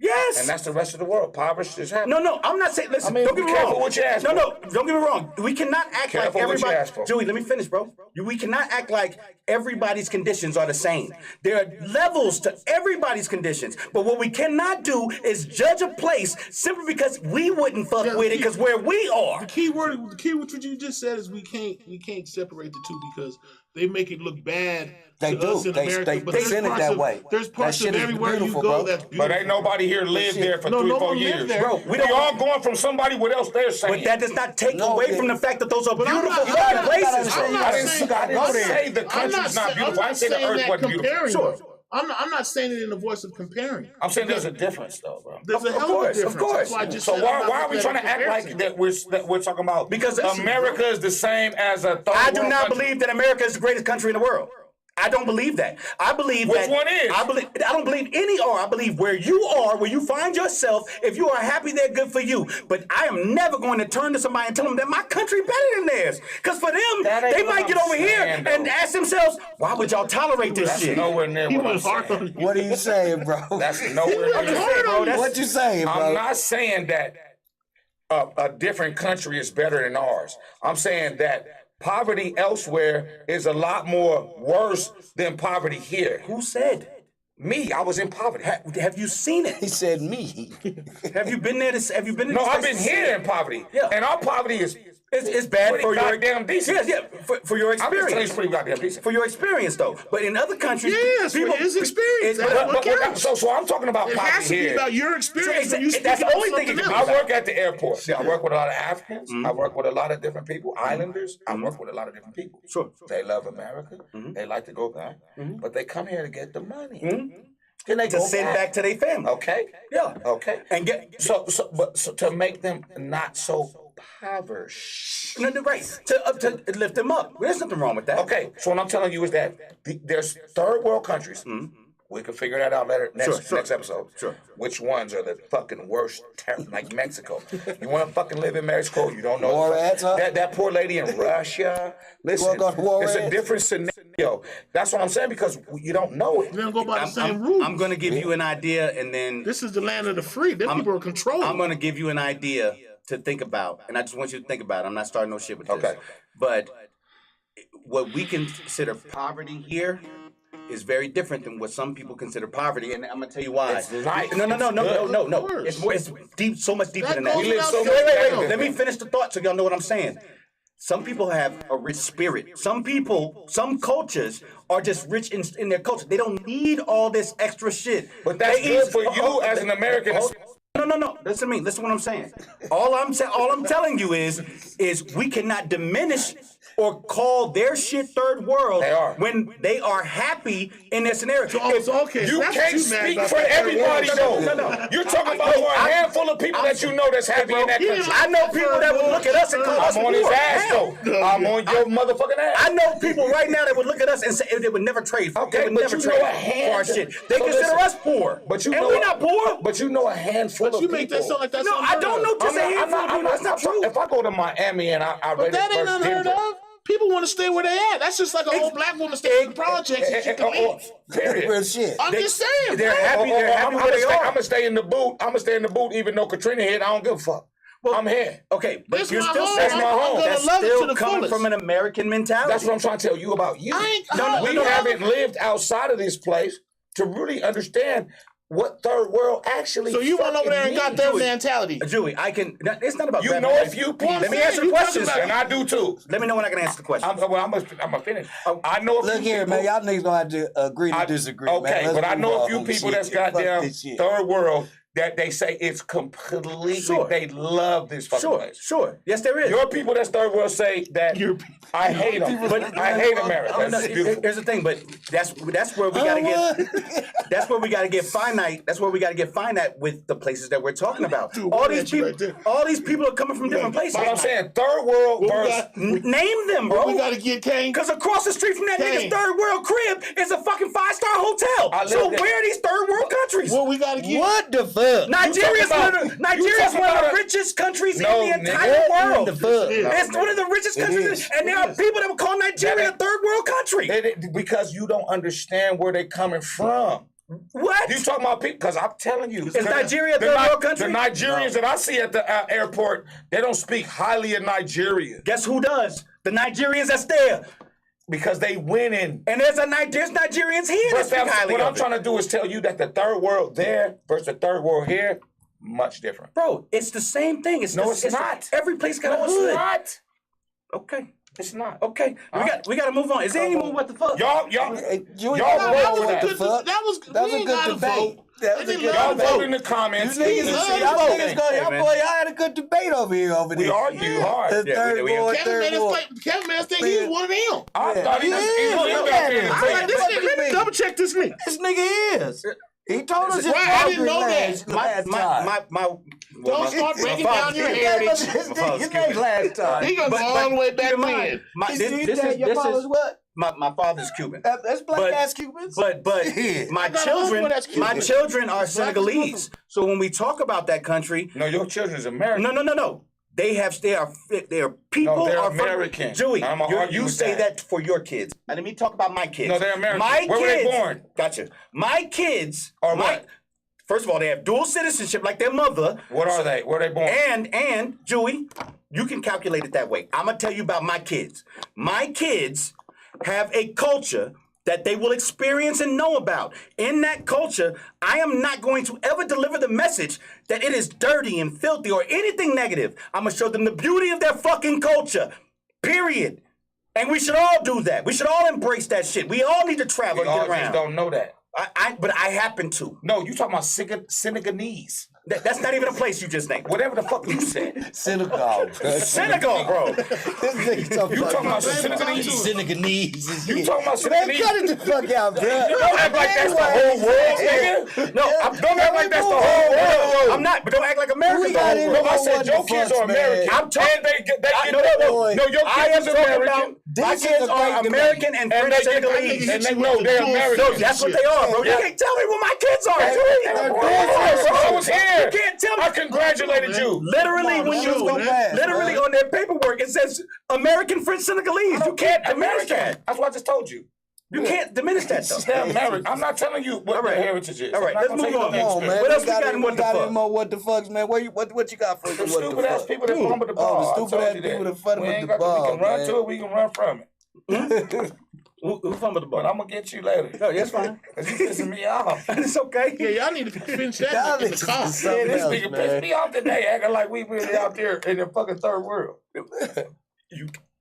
Yes. And that's the rest of the world. Impoverished is happy. No, I'm not saying. Listen, I mean, don't get be me careful wrong. what you ask no, for. no, don't get me wrong. We cannot act Careful like what you everybody. ask for. Joey, let me finish, bro. We cannot act like everybody's conditions are the same. There are levels to everybody's conditions. But what we cannot do is judge a place simply because we wouldn't fuck Yeah, with it because where we are. The key word what you just said is we can't separate the two because they make it look bad. They to do. us in They America, but send it there's that parts way. of, there's That parts shit of is everywhere beautiful, you go bro. that's beautiful. But ain't nobody here lived there for No, 3 no 4 one lived years. there. Bro, we We don't. all going from somebody what else they're saying. But that does not take No, away it- from the fact that those are But I'm beautiful not- fucking I'm not- places. I'm not I didn't saying- say the country's not beautiful. I didn't say the earth wasn't beautiful. comparing. Sure. I'm not saying it in the voice of comparing. I'm saying there's a difference though, bro. There's a hell of a course, difference. of course. That's why I just So said I'm not why are we looking trying at to act comparison. like that we're talking about? Because listen, America is the same as a third I do world not country. believe that America is the greatest country in the world. I don't believe that. I believe Which that. one is? I don't believe any are. I believe where you are, where you find yourself. If you are happy, they're good for you. But I am never going to turn to somebody and tell them that my country better than theirs. Because for them, That ain't they what might I'm get over here saying, and though. ask themselves, why would y'all tolerate this That's shit? nowhere near He what I'm went hard saying. on you. What are you saying, bro? That's nowhere I'm just near. saying, bro. That's, What you saying, bro? I'm not saying that a different country is better than ours. I'm saying that poverty elsewhere is a lot more worse than poverty here. who said? Me, I was in poverty. Have you seen He it? said me. Have you been there? Have you been? In No, this I've place been to see here it? in poverty. Yeah. And our poverty is It's bad pretty for your goddamn decent. Yeah, for your I'm just telling you, experience. it's pretty goddamn decent. For your experience, though. But in other countries, Yes, for his experience. But- That's what But counts. so I'm talking about It poverty has to be here. about your experience. when you speak That's the about only thing it something can be else. I work at the airport. I work with a lot of Africans. Mm-hmm. I work with a lot of different people, islanders. I work with a lot of different people. Sure. They love America. They like to go back, but they come here to get the money. Can they just send back to their family? Okay. Yeah. Okay. And get So to make them not so impoverished. right to lift them up. There's nothing wrong with that. Okay. So what I'm telling you is that there's third world countries. We can figure that out later next episode. Sure. Which ones are the fucking worst? Like Mexico. You want to fucking live in Mexico? You don't know. War ads, huh? That poor lady in Russia. Listen, go to war it's a ads? different scenario. That's what I'm saying because you don't know it. They don't go by the same rules. I'm going to give you an idea, and then This is the land of the free. Them people are controlled. I'm going to give you an idea to think about, and I just want you to think about it. I'm not starting no shit with this. Okay. But what we consider poverty here is very different than what some people consider poverty, and I'm gonna tell you why. It's life. No. Of course. It's more. It's deep, so much deeper That than that. goes We live so without much saying, better though. Let me finish the thought so y'all know what I'm saying. Some people have a rich spirit. Some people, some cultures are just rich in their culture. They don't need all this extra shit. But that's They good eat- for you as an American. No. Listen to me. Listen to what I'm saying. All I'm telling you is we cannot diminish or call their shit third world They are. when they are happy in their scenario. Okay, You that's can't what you mad speak about for that third everybody, world. though. No. You're talking about a handful of people that you know that's happy in that country. I know people that would look at us and call us I'm on his poor. ass, Hell. though. I'm on your motherfucking ass. I know people right now that would look at us and say they would never trade. Okay, they would but never you trade know a hand- for our shit. They So consider listen, us poor. But you and know we're not poor. But you know a handful But of you people. make that sound like that's No, I don't know. Just a handful of people. That's not true. If I go to Miami and I But read that it ain't first unheard of. People want to stay where they at. That's just like an old black woman staying in the projects and she can leave. Period. Real shit. I'm just saying, They're bro. happy. They're happy where they I'm are. gonna stay in the boot. I'm gonna stay in the boot even though Katrina hit. I don't give a fuck. I'm here. Okay, but This you're my still home. saying That's my home. I'm that's gonna love it to still the coming fullest. from an American mentality. That's what I'm trying to tell you about you. We We haven't lived outside of this place to really understand what third world actually. So you went over there and got their means. mentality. Julie, it's not about You grabbing know a that. few people. Let me saying, answer you the questions. talking And I do too. Let me know when I can answer the question. I'm gonna finish. I know a few Look here, people, man. Y'all niggas gonna have to agree to disagree. Okay, man. Let's but I move know a on. few people Shit. that's Fuck goddamn this shit. third world that they say it's completely. Sure. They love this fucking place. Sure. Yes, there is. Your people that's third world say that I hate them. But I hate America. No, It's beautiful. here's the thing, but that's where we gotta get. That's where we gotta get finite. That's where we gotta get finite with the places that we're talking about. Dude, all what these at you people, right there. all these people are coming from different places. But I'm saying third world What we versus. got? Name them, bro. We got to get Kane. Because across the street from that Kane. nigga's third world crib is a fucking 5-star hotel. I So live there. where are these third world countries? What we got to get? What the fuck? Nigeria's talking about- you talking one of about the a- richest countries No, in the entire nigga. world. What the fuck? It's one of the richest countries, is. and there are people that would call Nigeria a third world country. Because you don't understand where they're coming from. What? You talking about people? Because I'm telling you, Is Nigeria a the third Ni- world country? The Nigerians that I see at the airport, they don't speak highly of Nigeria Guess who does? The Nigerians that's there. because they winning. And there's Nigerians here that But speak highly what of I'm it. trying to do is tell you that the third world there versus the third world here, much different. Bro, it's the same thing. No, it's not. Every place got No, a hood. it's not. Okay. It's not. Okay. We got to move on. Is there any more what the fuck? Y'all, Hey, Julie, Y'all that vote was for a that. good fuck. That was That was we a ain't good gotta debate. vote. That was a They good y'all love vote in the comments. You niggas, love y'all voting. niggas go, y'all man. boy, y'all had a good debate over here over We this. argue hard. The Yeah, third we- war, Kevin third made us war. think. Kevin made us think he was one of them. I thought he Yeah, was he is. out there. Look to at him. say- I'm like, this nigga, let me double check this nigga. This nigga is. He told us his Right, I didn't boundary know last, that. last time. Don't start breaking father's down your Cuban. heritage. His name last time. He gonna go all the way back then. Your father's what? My father's Cuban. That's black But- ass Cubans. But Yeah. my I got a children, husband that's Cuban. my children are Senegalese. So when we talk about that country, No, your children's American. no. They are people No, they're are from- American. Joey, I'm gonna argue you with say that. that for your kids. And let me talk about my kids. No, they're American. My Where were they kids, born? Gotcha. My kids Or my- what? First of all, they have dual citizenship like their mother. What are they? Where are they born? And Joey, you can calculate it that way. I'm gonna tell you about my kids. My kids have a culture that they will experience and know about. In that culture, I am not going to ever deliver the message that it is dirty and filthy or anything negative. I'm gonna show them the beauty of their fucking culture. Period. And we should all do that. We should all embrace that shit. We all need to travel We and all get just around. don't know that. But I happen to. No, you talking about Senegalese. That's not even a place you just named. Whatever the fuck you said. Senegal. Senegal, bro. This nigga talking You talking about Senegalese. Senegalese. You talking about Man, Senegalese. cut it the fuck out, bro. Don't act like that's the whole world, nigga. No, Don't act like that's the whole world. I'm not, but don't act like America. We got though. it. No, I said What your the kids fuck, are American. man? I'm talking. They get No, boy. no, your I am kids are talking American. about my This is kids a are great American and And French they get Senegalese. and they know they're American. So that's what they are, bro. You can't tell me what my kids are. I was here. You can't tell me. I congratulated you. Literally, when you go fast, literally bro. on their paperwork, it says American French Senegalese. You can't diminish that. That's what I just told you. You can't diminish that They're though. American. I'm not telling you what their heritage is. All right, I'm not let's gonna move tell you on. the Come on, man. What else we got any- in what the got fuck? any more what the fucks, man? What you got for us? The in what the stupid ass fuck? people that fumble the ball. Oh, the I stupid told ass you people that. that fumble We with ain't the got to- ball, We can run man. to it. We can run from it. Who fumbled the But ball? I'm gonna get you later. No, that's fine. Cause you pissing me off. It's okay. Yeah, y'all need to finish Y'all that in the niggas car. is something This else, nigga man. pissed me off today, acting like we really out there in the fucking third world.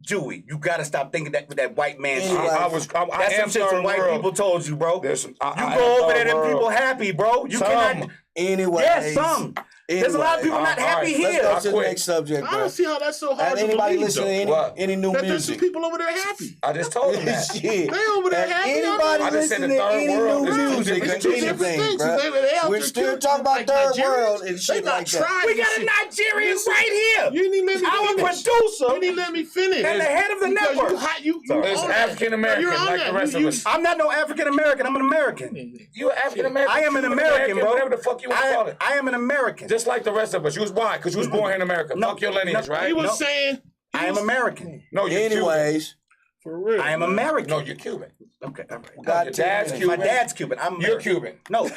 Jewy, you gotta stop thinking that white man shit. Anyway, That's some shit some white people told you, bro. You go over there, them people happy, bro. You cannot. Anyway. Yes, some. There's a lot of people not happy here. Let's go to the next subject, bro. I don't see how that's so hard to anybody believe, listening though. to any new That there's some music? people over there happy. I just told him that. Shit. They over there happy. Anybody I just said the listening to third any world new is two music different or things. anything, They out bro? there We're still killing talking about like third Nigerians. world and shit They not like that. trying We this got a shit. Nigerian Listen, right here. You didn't even let me Our finish. producer You didn't let me finish. and the head of the Because network. You hot, you It's on that. African American, You're on like that. the rest of us. I'm not no African American. I'm an American. You African American. I am an American, bro. Whatever the fuck you want to call it. I am an American. Just like the rest of us. You was white because you was born here in America. No, Fuck your lineage, no, right? He was No. saying. I am American. No, you're Anyways, For real. I am American. Cuban. No, you're Cuban. Okay, all right. No, your dad's Cuban. My dad's Cuban. I'm You're American. Cuban. No,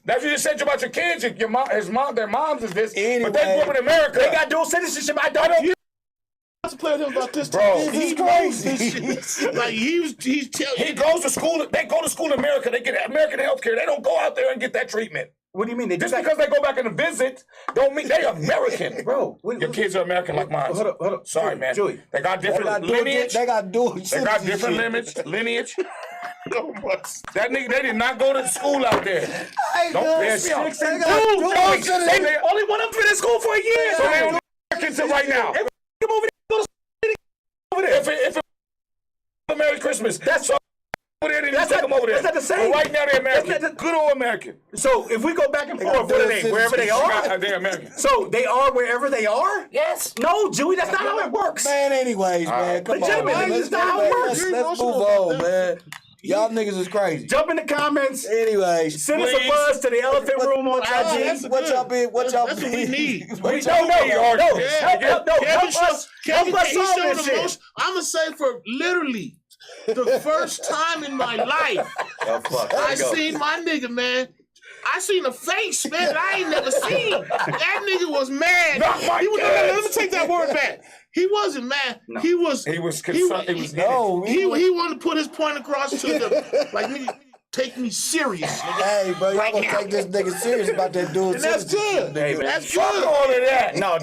That's what you said about your kids. Your mom, their moms is this, but they Anyway. grew up in America. they got dual citizenship. I don't. You have to play with him about this. Bro, time. this is He knows crazy. this shit. Like he's telling. He goes to school. They go to school in America. They get American health care. They don't go out there and get that treatment. What do you mean? They Just because they go back and visit, don't mean they American. Bro, Your kids are American like mine. Hold up. Sorry, man. Joey. They got different lineage. They got dual They got different lineage. That nigga, they did not go to school out there. Don't piss me off. They They only one up in school for a year. So they Americans right now. Come over there. Go to over there. If it Merry Christmas, that's so over there. That's not- them over there. that's not the same. But right now they're American. That's not the- Good old American. So if we go back and forth, got what are dual they? Wherever they are. They're American. So they are wherever they are. Yes. No, Jewy, that's not how it works. Man, anyways, man, come on, Legitimately, man. that's not how it works. Let's move on, man. Y'all niggas is crazy. Jump in the comments. Anyways, Send us a buzz to the Elephant Room on IG. what y'all been? What y'all That's been? what we need. What We y'all don't know. been? Help us Kevin, solve he showed this shit. emotion. I'm gonna say for literally the first time in my life, Oh, fuck. I seen my nigga, man. I seen a face, man, that I ain't never seen. That nigga was mad. Not my He was, kids. let me take that word back. He wasn't mad. He was concerned. He was No, he wanted to put his point across to the like nigga, take me serious, nigga. Hey, bro, y'all Right gonna now. take this nigga serious about that dual And that's citizenship, good. nigga. That's Fuck good. all of that. No,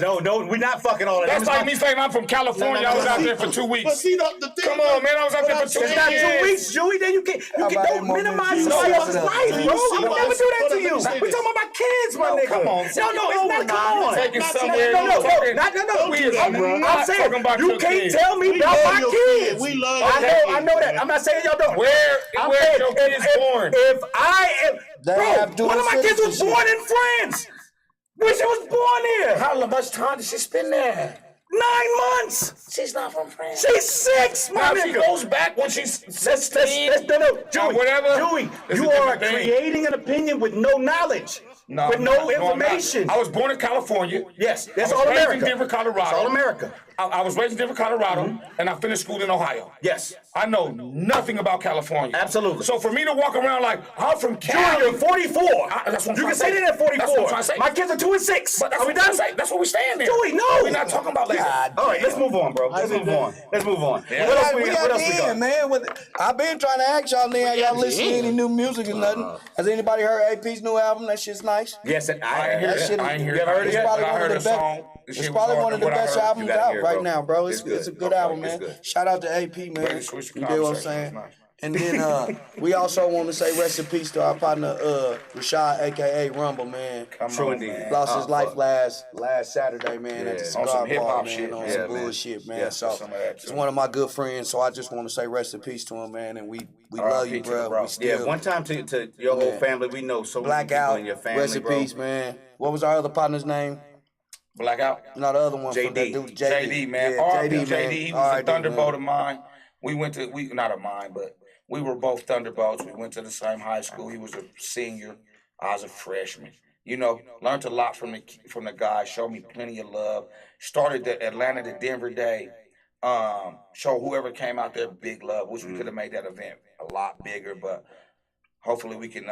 we're not fucking all of that. That's like me saying I'm from California. I was out there for 2 But weeks. see, the thing Come on, man. I was out there for 2 It's not 2 years. weeks, Jewy. Then you can't. How about Don't that moment minimize you somebody set else's it up, life, man? bro. You see I would why- never do that hold to on, you. let me say We're talking about kids, my nigga. come on. No, it's not. Come on. Take it Not somewhere. No. Don't We do is that, bro. I'm not saying talking about you your can't kids. tell me We about love my your kids. kids. We love I your know kids. that. I'm not saying y'all don't. Where I'm your saying kids born? If I am, They bro, have dual one of my kids was citizenship. born in France. When she was born here, How much time did she spend there? 9 months. She's not from France. She's 6, my Now nigga. she goes back when she's 16. No, Joey, whatever. Joey, It's you a are different thing. creating an opinion with no knowledge, with no I'm not. information. I was born in California. Yes, that's I was all raised America. in Denver, Colorado. That's all America. I was raised in Denver, Colorado, and I finished school in Ohio. Yes. I know nothing about California. Absolutely. So for me to walk around like, I'm from Joey, Cali. you're 44. That's what I'm You trying can to say say. that at 44. That's what I'm trying to say. My kids are 2 and 6. But that's Are we what I'm done? saying. That's what we're saying there. Joey, no. We're not talking about later. All right, let's move on, bro. Let's move on. Yeah. What else We we got got? the end, man. I've been trying to ask y'all, man. Y'all listen to any new music or nothing? Has anybody heard AP's new album? That shit's nice. Yes, I ain't hear That that. shit is- I ain't hear You ever heard it It's yet? probably I one heard of a the best. song. The It's shit was probably hard one of than the what I best heard. albums You gotta out hear it, right now, bro. It's good. a good Okay, album, it's man. good. Shout out to AP, man. Ready to switch the You get what I'm conversation. saying? It's nice. And then we also want to say rest in peace to our partner Rashad, aka Rumble, man. True indeed. Lost his life last Saturday, man, at the On cigar some hip-hop bar, man, shit. on Yeah, some man. bullshit, man. Yeah, so some of that, he's too. one of my good friends. So I just want to say rest in peace to him, man. And we love you, R.I.P. to the bro. bro. We still Yeah, one time to your whole Man. family. We know so many people Blackout. in your family, Rest in bro. peace, man. What was our other partner's name? Blackout. Not the other one. From that JD. dude, JD, man. Yeah, R.I.P. JD, man. JD. He was R.I.P., a thunderbolt of man. mine. We not of mine, but we were both thunderbolts. We went to the same high school. He was a senior. I was a freshman. You know, learned a lot from the guy. Showed me plenty of love. Started the Atlanta to Denver day. Show whoever came out there big love. Wish we could have made that event a lot bigger, but hopefully we can,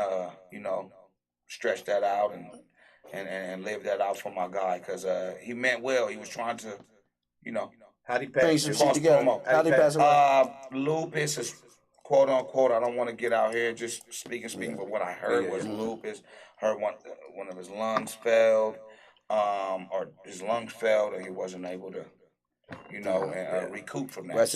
stretch that out and live that out for my guy, because he meant well. He was trying to, How'd he Bring pass? some Cross shit together. promo. How'd he pass away? Lupus is quote unquote. I don't want to get out here just speaking, but what I heard was lupus. Heard one of his lungs failed, and he wasn't able to you know, and recoup from that.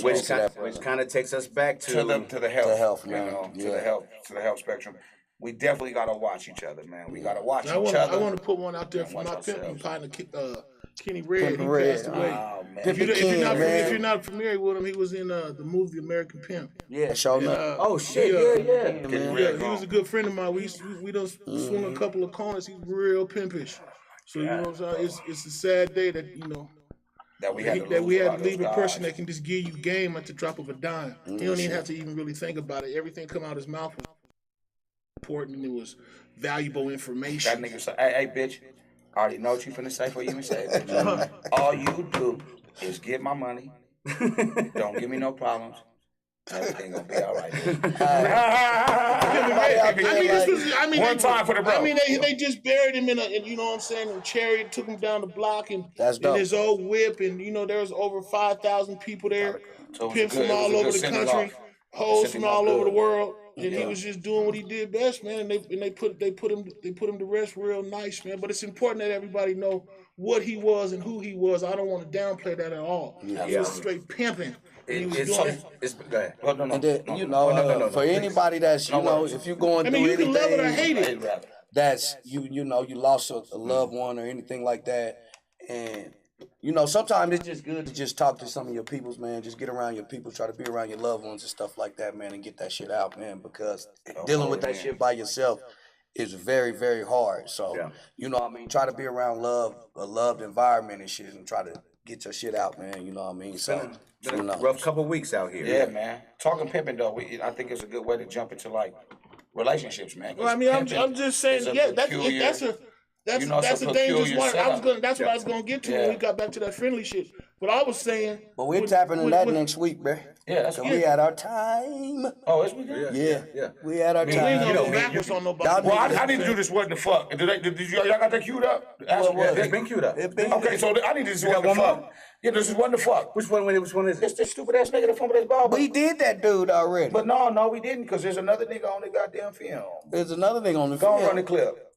Which kind of takes us back to the health, to health, man. you know, Yeah. to the health spectrum. We definitely gotta watch each other, man. We gotta watch each I other. want to put one out there for my pimping partner, Kenny Red. Pimpin' He Red. passed away. Oh man, If you're not familiar with him, he was in the movie American Pimp. Yeah, show me. oh shit, Yeah, he was a good friend of mine. We done swung a couple of corners. He's real pimpish. So you know what I'm saying? It's a sad day that that we had to leave a person that can just give you game at the drop of a dime. He don't even have to even really think about it. Everything come out his mouth was important and it was valuable information. That nigga said, hey, bitch, I already know what you finna say before you even say it. Bitch. All you do is get my money. Don't give me no problems. Everything gonna be all right. One time for the bro. I mean, they just buried him in you know what I'm saying, in a chariot, took him down the block and in his old whip, and you know there was over 5,000 people there, pimps from all over the country, hoes from all over the world, and he was just doing what he did best, man. And they put him to rest real nice, man. But it's important that everybody know what he was and who he was. I don't want to downplay that at all. He was straight pimping. Go ahead. And then, you know, for anybody that's, you know, if you're going through you anything, can love it or hate it. that's, you know, you lost a loved one or anything like that. And, you know, sometimes it's just good to just talk to some of your peoples, man. Just get around your people, try to be around your loved ones and stuff like that, man, and get that shit out, man, because dealing with that shit by yourself is very, very hard. So, you know what I mean? Try to be around a loved environment and shit and try to get your shit out, man. You know what I mean? So, been a rough couple weeks out here. Yeah, man. Talking pimping though, I think it's a good way to jump into like relationships, man. Well, I mean, I'm just saying, that's a dangerous one. That's what I was gonna get to when we got back to that friendly shit. But I was saying, but we're tapping in that next week, man. Yeah, that's we had our time. Oh, it's weekend? Yeah. We had our time. We ain't gonna go backwards on nobody. Well, I need to do this. What the fuck? Did y'all got that queued up? It's been queued up. Okay, so I need to do what the fuck. Yeah, this is what the fuck. Which one is it? It's this stupid ass nigga that filmed this ball. We did that dude already. But no, we didn't, because there's another nigga on the goddamn film. There's another thing on the film. Go run the clip.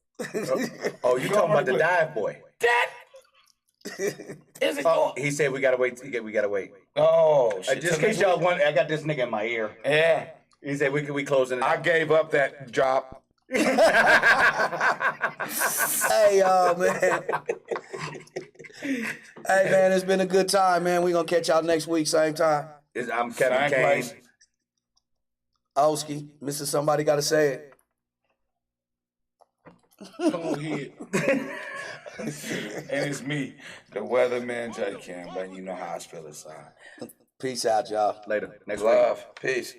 Oh, you talking about the dive boy? That is it? Oh, he said we gotta wait. We gotta wait. Oh, shit. Just in case y'all want, I got this nigga in my ear. Yeah. He said we closing it. I gave up that job. Hey, man. Hey, man, it's been a good time, man. We gonna catch y'all next week, same time. I'm Kevin KAIN. OSKIE, Mr. Somebody Gotta Say It. Go ahead. And it's me, the weatherman J Cam, letting you know how I feel inside. Peace out, y'all. Later. Next week. Love. Peace.